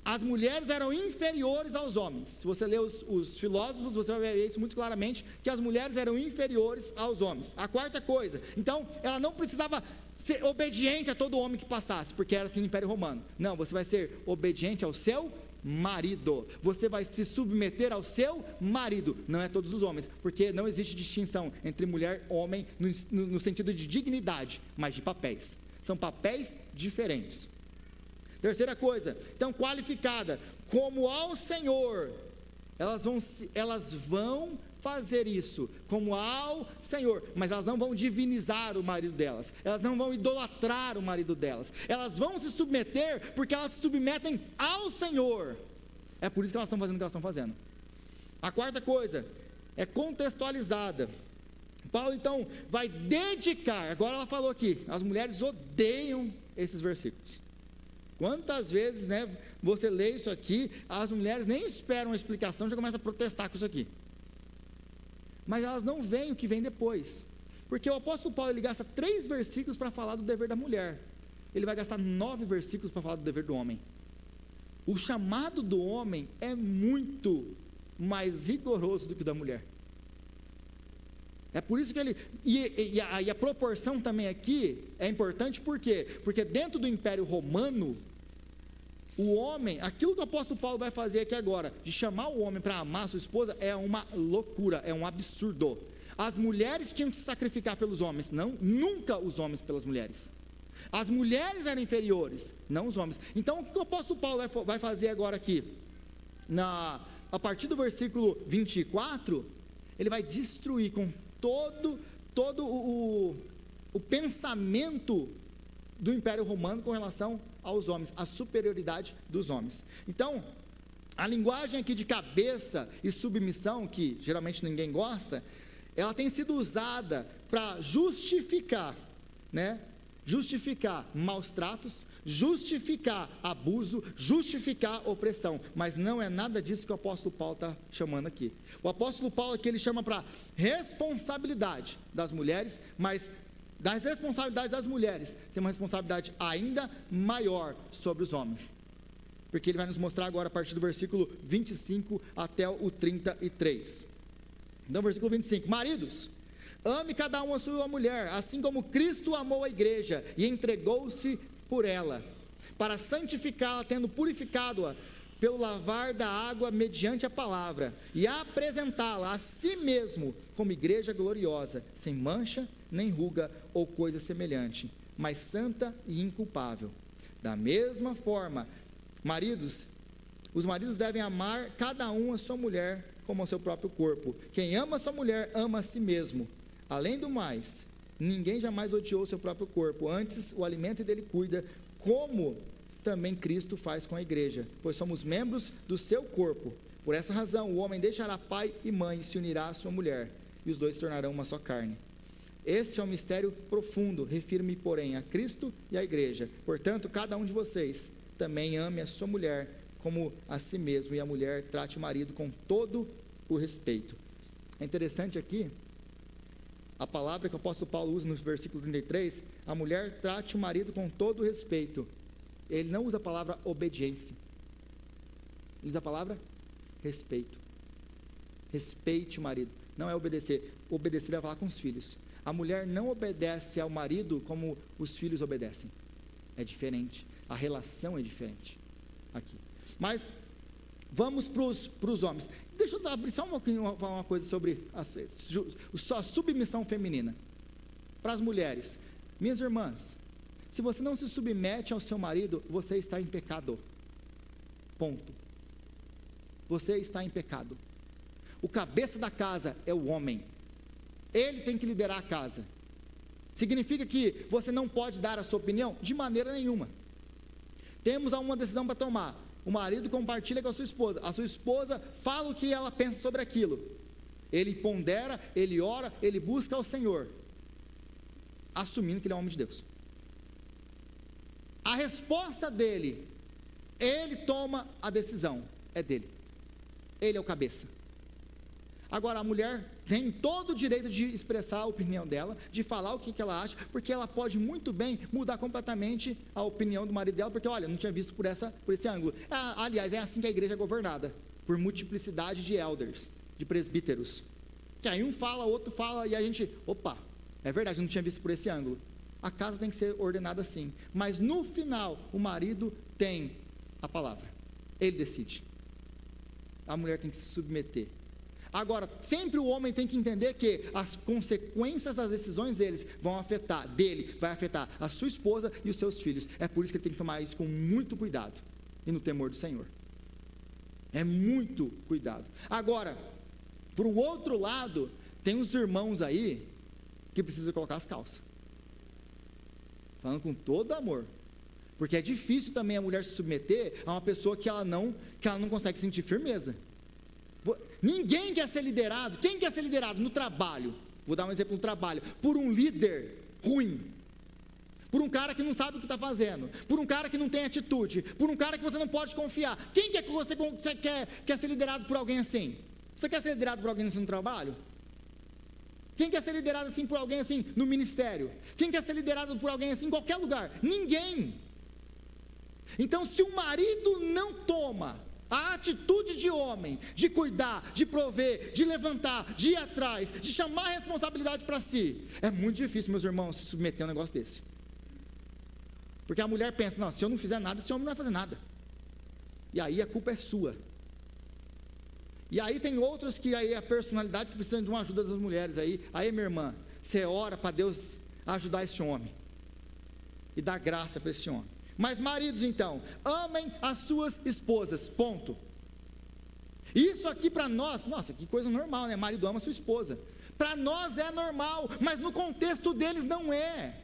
as mulheres eram inferiores aos homens. Se você ler os filósofos, você vai ver isso muito claramente, que as mulheres eram inferiores aos homens. A quarta coisa, então, ela não precisava ser obediente a todo homem que passasse, porque era assim no Império Romano. Não, você vai ser obediente ao seu marido, você vai se submeter ao seu marido, não é todos os homens, porque não existe distinção entre mulher e homem no sentido de dignidade, mas de papéis, são papéis diferentes. Terceira coisa, então, qualificada, como ao Senhor, elas vão fazer isso, como ao Senhor, mas elas não vão divinizar o marido delas, elas não vão idolatrar o marido delas, elas vão se submeter, porque elas se submetem ao Senhor, é por isso que elas estão fazendo o que elas estão fazendo. A quarta coisa, é contextualizada. Paulo então vai dedicar, agora ela falou aqui, as mulheres odeiam esses versículos. Quantas vezes, você lê isso aqui, as mulheres nem esperam a explicação, já começam a protestar com isso aqui. Mas elas não veem o que vem depois. Porque o apóstolo Paulo, ele gasta 3 versículos para falar do dever da mulher. Ele vai gastar 9 versículos para falar do dever do homem. O chamado do homem é muito mais rigoroso do que o da mulher. É por isso que ele... E a proporção também aqui é importante, por quê? Porque dentro do Império Romano, o homem, aquilo que o apóstolo Paulo vai fazer aqui agora, de chamar o homem para amar a sua esposa, é uma loucura, é um absurdo. As mulheres tinham que se sacrificar pelos homens, não, nunca os homens pelas mulheres. As mulheres eram inferiores, não os homens. Então, o que o apóstolo Paulo vai fazer agora aqui? A partir do versículo 24, ele vai destruir com todo o pensamento do Império Romano com relação aos homens, a superioridade dos homens. Então, a linguagem aqui de cabeça e submissão, que geralmente ninguém gosta, ela tem sido usada para justificar, justificar maus tratos, justificar abuso, justificar opressão, mas não é nada disso que o apóstolo Paulo está chamando aqui. O apóstolo Paulo aqui, ele chama para responsabilidade das mulheres, mas das responsabilidades das mulheres, tem uma responsabilidade ainda maior sobre os homens, porque ele vai nos mostrar agora a partir do versículo 25 até o 33. Então, versículo 25, maridos, ame cada um a sua mulher, assim como Cristo amou a igreja e entregou-se por ela, para santificá-la, tendo purificado-a pelo lavar da água mediante a palavra, e apresentá-la a si mesmo como igreja gloriosa, sem mancha, nem ruga ou coisa semelhante, mas santa e inculpável. Da mesma forma, os maridos devem amar cada um a sua mulher como ao seu próprio corpo. Quem ama a sua mulher, ama a si mesmo. Além do mais, ninguém jamais odiou seu próprio corpo, antes o alimenta e dele cuida, como também Cristo faz com a igreja, pois somos membros do seu corpo. Por essa razão, o homem deixará pai e mãe e se unirá à sua mulher, e os dois se tornarão uma só carne. Este é um mistério profundo, refiro-me, porém, a Cristo e à igreja. Portanto, cada um de vocês também ame a sua mulher como a si mesmo, e a mulher trate o marido com todo o respeito. É interessante aqui a palavra que o apóstolo Paulo usa no versículo 33, a mulher trate o marido com todo respeito. Ele não usa a palavra obediência. Ele usa a palavra respeito. Respeite o marido. Não é obedecer. Obedecer é falar com os filhos. A mulher não obedece ao marido como os filhos obedecem. É diferente. A relação é diferente aqui. Mas vamos para os homens. Deixa eu abrir só uma coisa sobre a submissão feminina. Para as mulheres. Minhas irmãs, se você não se submete ao seu marido, você está em pecado. Ponto. Você está em pecado. O cabeça da casa é o homem. Ele tem que liderar a casa. Significa que você não pode dar a sua opinião? De maneira nenhuma. Temos uma decisão para tomar. O marido compartilha com a sua esposa fala o que ela pensa sobre aquilo. Ele pondera, ele ora, ele busca ao Senhor, assumindo que ele é um homem de Deus. A resposta dele, ele toma a decisão, é dele. Ele é o cabeça. Agora, a mulher tem todo o direito de expressar a opinião dela, de falar o que ela acha, porque ela pode muito bem mudar completamente a opinião do marido dela, porque, olha, não tinha visto por esse ângulo. Aliás, é assim que a igreja é governada, por multiplicidade de elders, de presbíteros. Que aí um fala, outro fala, e a gente, opa, é verdade, não tinha visto por esse ângulo. A casa tem que ser ordenada assim. Mas no final, o marido tem a palavra. Ele decide. A mulher tem que se submeter. Agora, sempre o homem tem que entender que as consequências das decisões dele vai afetar a sua esposa e os seus filhos. É por isso que ele tem que tomar isso com muito cuidado e no temor do Senhor. É muito cuidado. Agora, por um outro lado, tem uns irmãos aí que precisam colocar as calças. Falando com todo amor. Porque é difícil também a mulher se submeter a uma pessoa que ela não consegue sentir firmeza. Ninguém quer ser liderado. Quem quer ser liderado? No trabalho. Vou dar um exemplo no trabalho. Por um líder ruim. Por um cara que não sabe o que está fazendo. Por um cara que não tem atitude. Por um cara que você não pode confiar. Quem quer que você quer ser liderado por alguém assim? Você quer ser liderado por alguém assim no trabalho? Quem quer ser liderado assim por alguém assim no ministério? Quem quer ser liderado por alguém assim em qualquer lugar? Ninguém. Então, se o marido não toma a atitude de homem, de cuidar, de prover, de levantar, de ir atrás, de chamar a responsabilidade para si, é muito difícil, meus irmãos, se submeter a um negócio desse. Porque a mulher pensa, não, se eu não fizer nada, esse homem não vai fazer nada. E aí a culpa é sua. E aí tem outros que aí a personalidade que precisa de uma ajuda das mulheres aí minha irmã, você ora para Deus ajudar esse homem. E dar graça para esse homem. Mas maridos então, amem as suas esposas, ponto. Isso aqui para nós, nossa, que coisa normal, né? Marido ama a sua esposa. Para nós é normal, mas no contexto deles não é.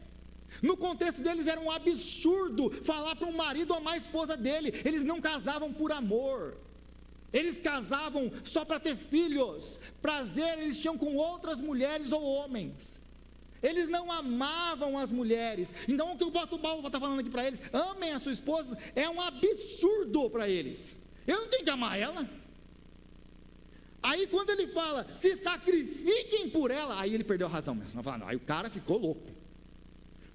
No contexto deles era um absurdo falar para um marido amar a esposa dele. Eles não casavam por amor. Eles casavam só para ter filhos. Prazer eles tinham com outras mulheres ou homens. Eles não amavam as mulheres. Então o que o apóstolo Paulo está falando aqui para eles, amem a sua esposa, é um absurdo para eles. Eu não tenho que amar ela. Aí quando ele fala, se sacrifiquem por ela, aí ele perdeu a razão mesmo. Aí o cara ficou louco.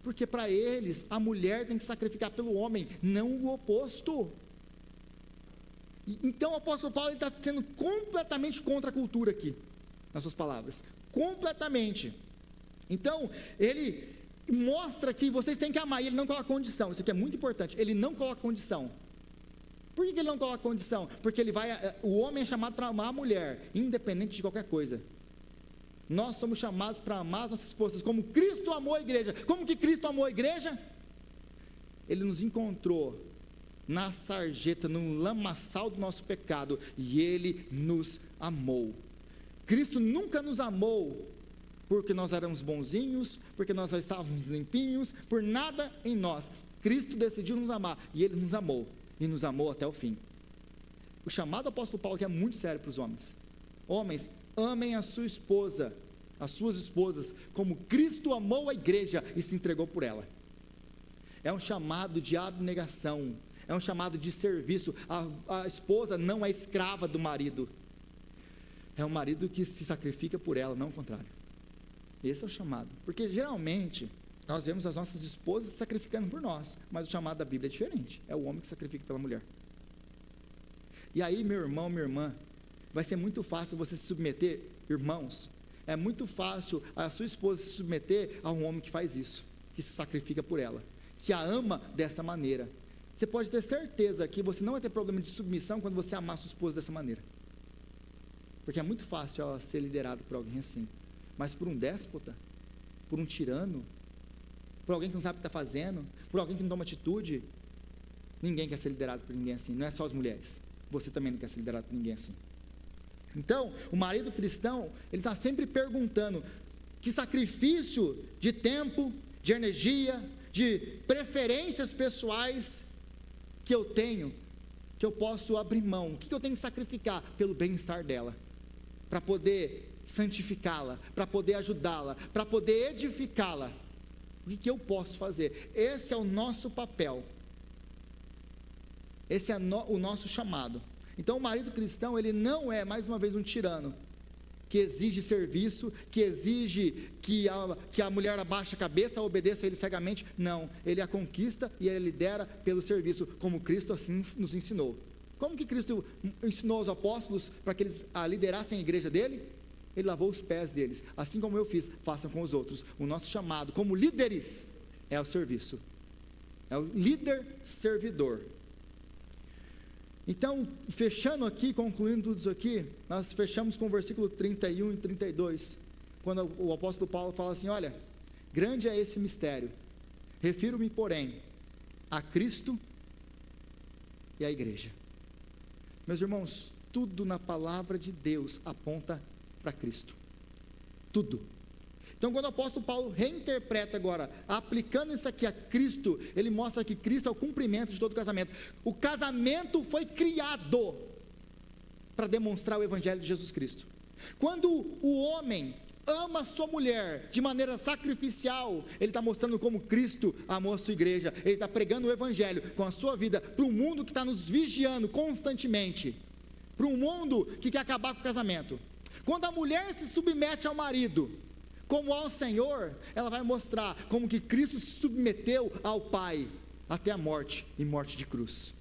Porque para eles, a mulher tem que sacrificar pelo homem, não o oposto. Então o apóstolo Paulo está sendo completamente contra a cultura aqui, nas suas palavras. Completamente. Então, ele mostra que vocês têm que amar, e ele não coloca condição, isso aqui é muito importante, ele não coloca condição. Por que ele não coloca condição? Porque o homem é chamado para amar a mulher, independente de qualquer coisa. Nós somos chamados para amar as nossas esposas, como Cristo amou a igreja. Como que Cristo amou a igreja? Ele nos encontrou na sarjeta, no lamaçal do nosso pecado, e ele nos amou. Cristo nunca nos amou porque nós éramos bonzinhos, porque nós estávamos limpinhos, por nada em nós. Cristo decidiu nos amar, e ele nos amou, e nos amou até o fim. O chamado do apóstolo Paulo aqui é muito sério para os homens. Homens, amem a sua esposa, as suas esposas, como Cristo amou a igreja e se entregou por ela. É um chamado de abnegação, é um chamado de serviço. A esposa não é escrava do marido, é um marido que se sacrifica por ela, não o contrário. Esse é o chamado. Porque geralmente nós vemos as nossas esposas sacrificando por nós, mas o chamado da Bíblia é diferente. É o homem que sacrifica pela mulher. E aí, meu irmão, minha irmã, vai ser muito fácil você se submeter, irmãos, é muito fácil a sua esposa se submeter a um homem que faz isso, que se sacrifica por ela, que a ama dessa maneira. Você pode ter certeza que você não vai ter problema de submissão quando você amar sua esposa dessa maneira, porque é muito fácil ela ser liderada por alguém assim, mas por um déspota, por um tirano, por alguém que não sabe o que está fazendo, por alguém que não toma atitude, ninguém quer ser liderado por ninguém assim, não é só as mulheres, você também não quer ser liderado por ninguém assim. Então, o marido cristão, ele está sempre perguntando, que sacrifício de tempo, de energia, de preferências pessoais que eu tenho, que eu posso abrir mão, o que eu tenho que sacrificar pelo bem-estar dela, para poder santificá-la, para poder ajudá-la, para poder edificá-la, o que eu posso fazer? Esse é o nosso papel, esse é o nosso chamado. Então o marido cristão, ele não é, mais uma vez, um tirano, que exige serviço, que exige que a mulher abaixe a cabeça, obedeça a ele cegamente. Não, ele a conquista e ele lidera pelo serviço, como Cristo assim nos ensinou. Como que Cristo ensinou aos apóstolos para que eles liderassem a igreja dele? Ele lavou os pés deles, assim como eu fiz, façam com os outros. O nosso chamado como líderes é o serviço, é o líder servidor. Então, fechando aqui, concluindo tudo isso aqui, nós fechamos com o versículo 31 e 32, quando o apóstolo Paulo fala assim, olha, grande é esse mistério, refiro-me, porém, a Cristo e à igreja. Meus irmãos, tudo na palavra de Deus aponta para Cristo, tudo. Então, quando o apóstolo Paulo reinterpreta agora, aplicando isso aqui a Cristo, ele mostra que Cristo é o cumprimento de todo casamento. O casamento foi criado para demonstrar o evangelho de Jesus Cristo. Quando o homem ama sua mulher de maneira sacrificial, ele está mostrando como Cristo amou a sua igreja, ele está pregando o evangelho com a sua vida para um mundo que está nos vigiando constantemente, para um mundo que quer acabar com o casamento. Quando a mulher se submete ao marido, como ao Senhor, ela vai mostrar como que Cristo se submeteu ao Pai, até a morte, e morte de cruz.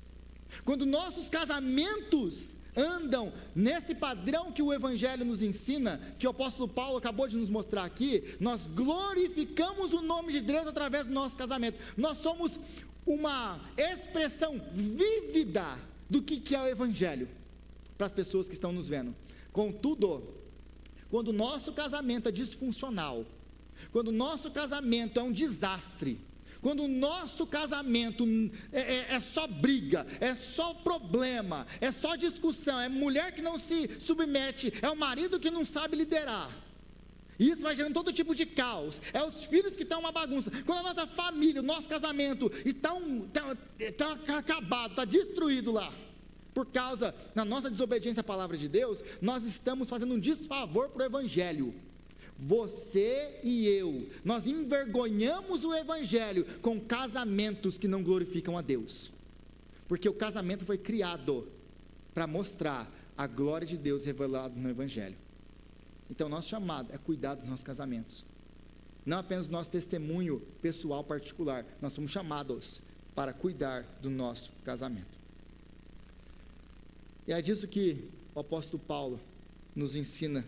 Quando nossos casamentos andam nesse padrão que o Evangelho nos ensina, que o apóstolo Paulo acabou de nos mostrar aqui, nós glorificamos o nome de Deus através do nosso casamento. Nós somos uma expressão vívida do que é o Evangelho, para as pessoas que estão nos vendo. Contudo, quando o nosso casamento é disfuncional, quando o nosso casamento é um desastre, quando o nosso casamento é só briga, é só problema, é só discussão, é mulher que não se submete, é o marido que não sabe liderar, e isso vai gerando todo tipo de caos, é os filhos que estão uma bagunça. Quando a nossa família, o nosso casamento está acabado, está destruído lá, por causa da nossa desobediência à palavra de Deus, nós estamos fazendo um desfavor para o Evangelho. Você e eu, nós envergonhamos o Evangelho com casamentos que não glorificam a Deus, porque o casamento foi criado para mostrar a glória de Deus revelada no Evangelho. Então nosso chamado é cuidar dos nossos casamentos, não apenas do nosso testemunho pessoal particular, nós somos chamados para cuidar do nosso casamento. E é disso que o apóstolo Paulo nos ensina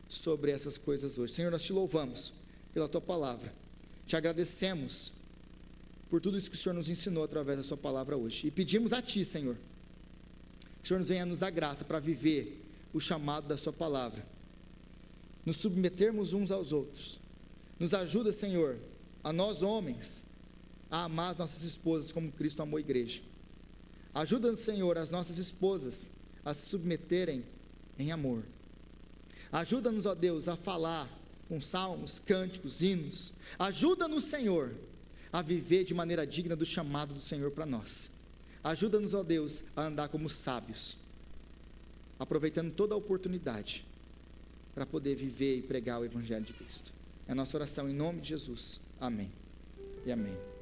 sobre essas coisas hoje. Senhor, nós te louvamos pela tua palavra, te agradecemos por tudo isso que o Senhor nos ensinou através da sua palavra hoje, e pedimos a ti, Senhor, que o Senhor nos venha nos dar graça para viver o chamado da sua palavra, nos submetermos uns aos outros. Nos ajuda, Senhor, a nós homens a amar as nossas esposas como Cristo amou a igreja. Ajuda-nos, Senhor, as nossas esposas a se submeterem em amor. Ajuda-nos, ó Deus, a falar com salmos, cânticos, hinos. Ajuda-nos, Senhor, a viver de maneira digna do chamado do Senhor para nós. Ajuda-nos, ó Deus, a andar como sábios, aproveitando toda a oportunidade para poder viver e pregar o Evangelho de Cristo. É a nossa oração em nome de Jesus. Amém e amém.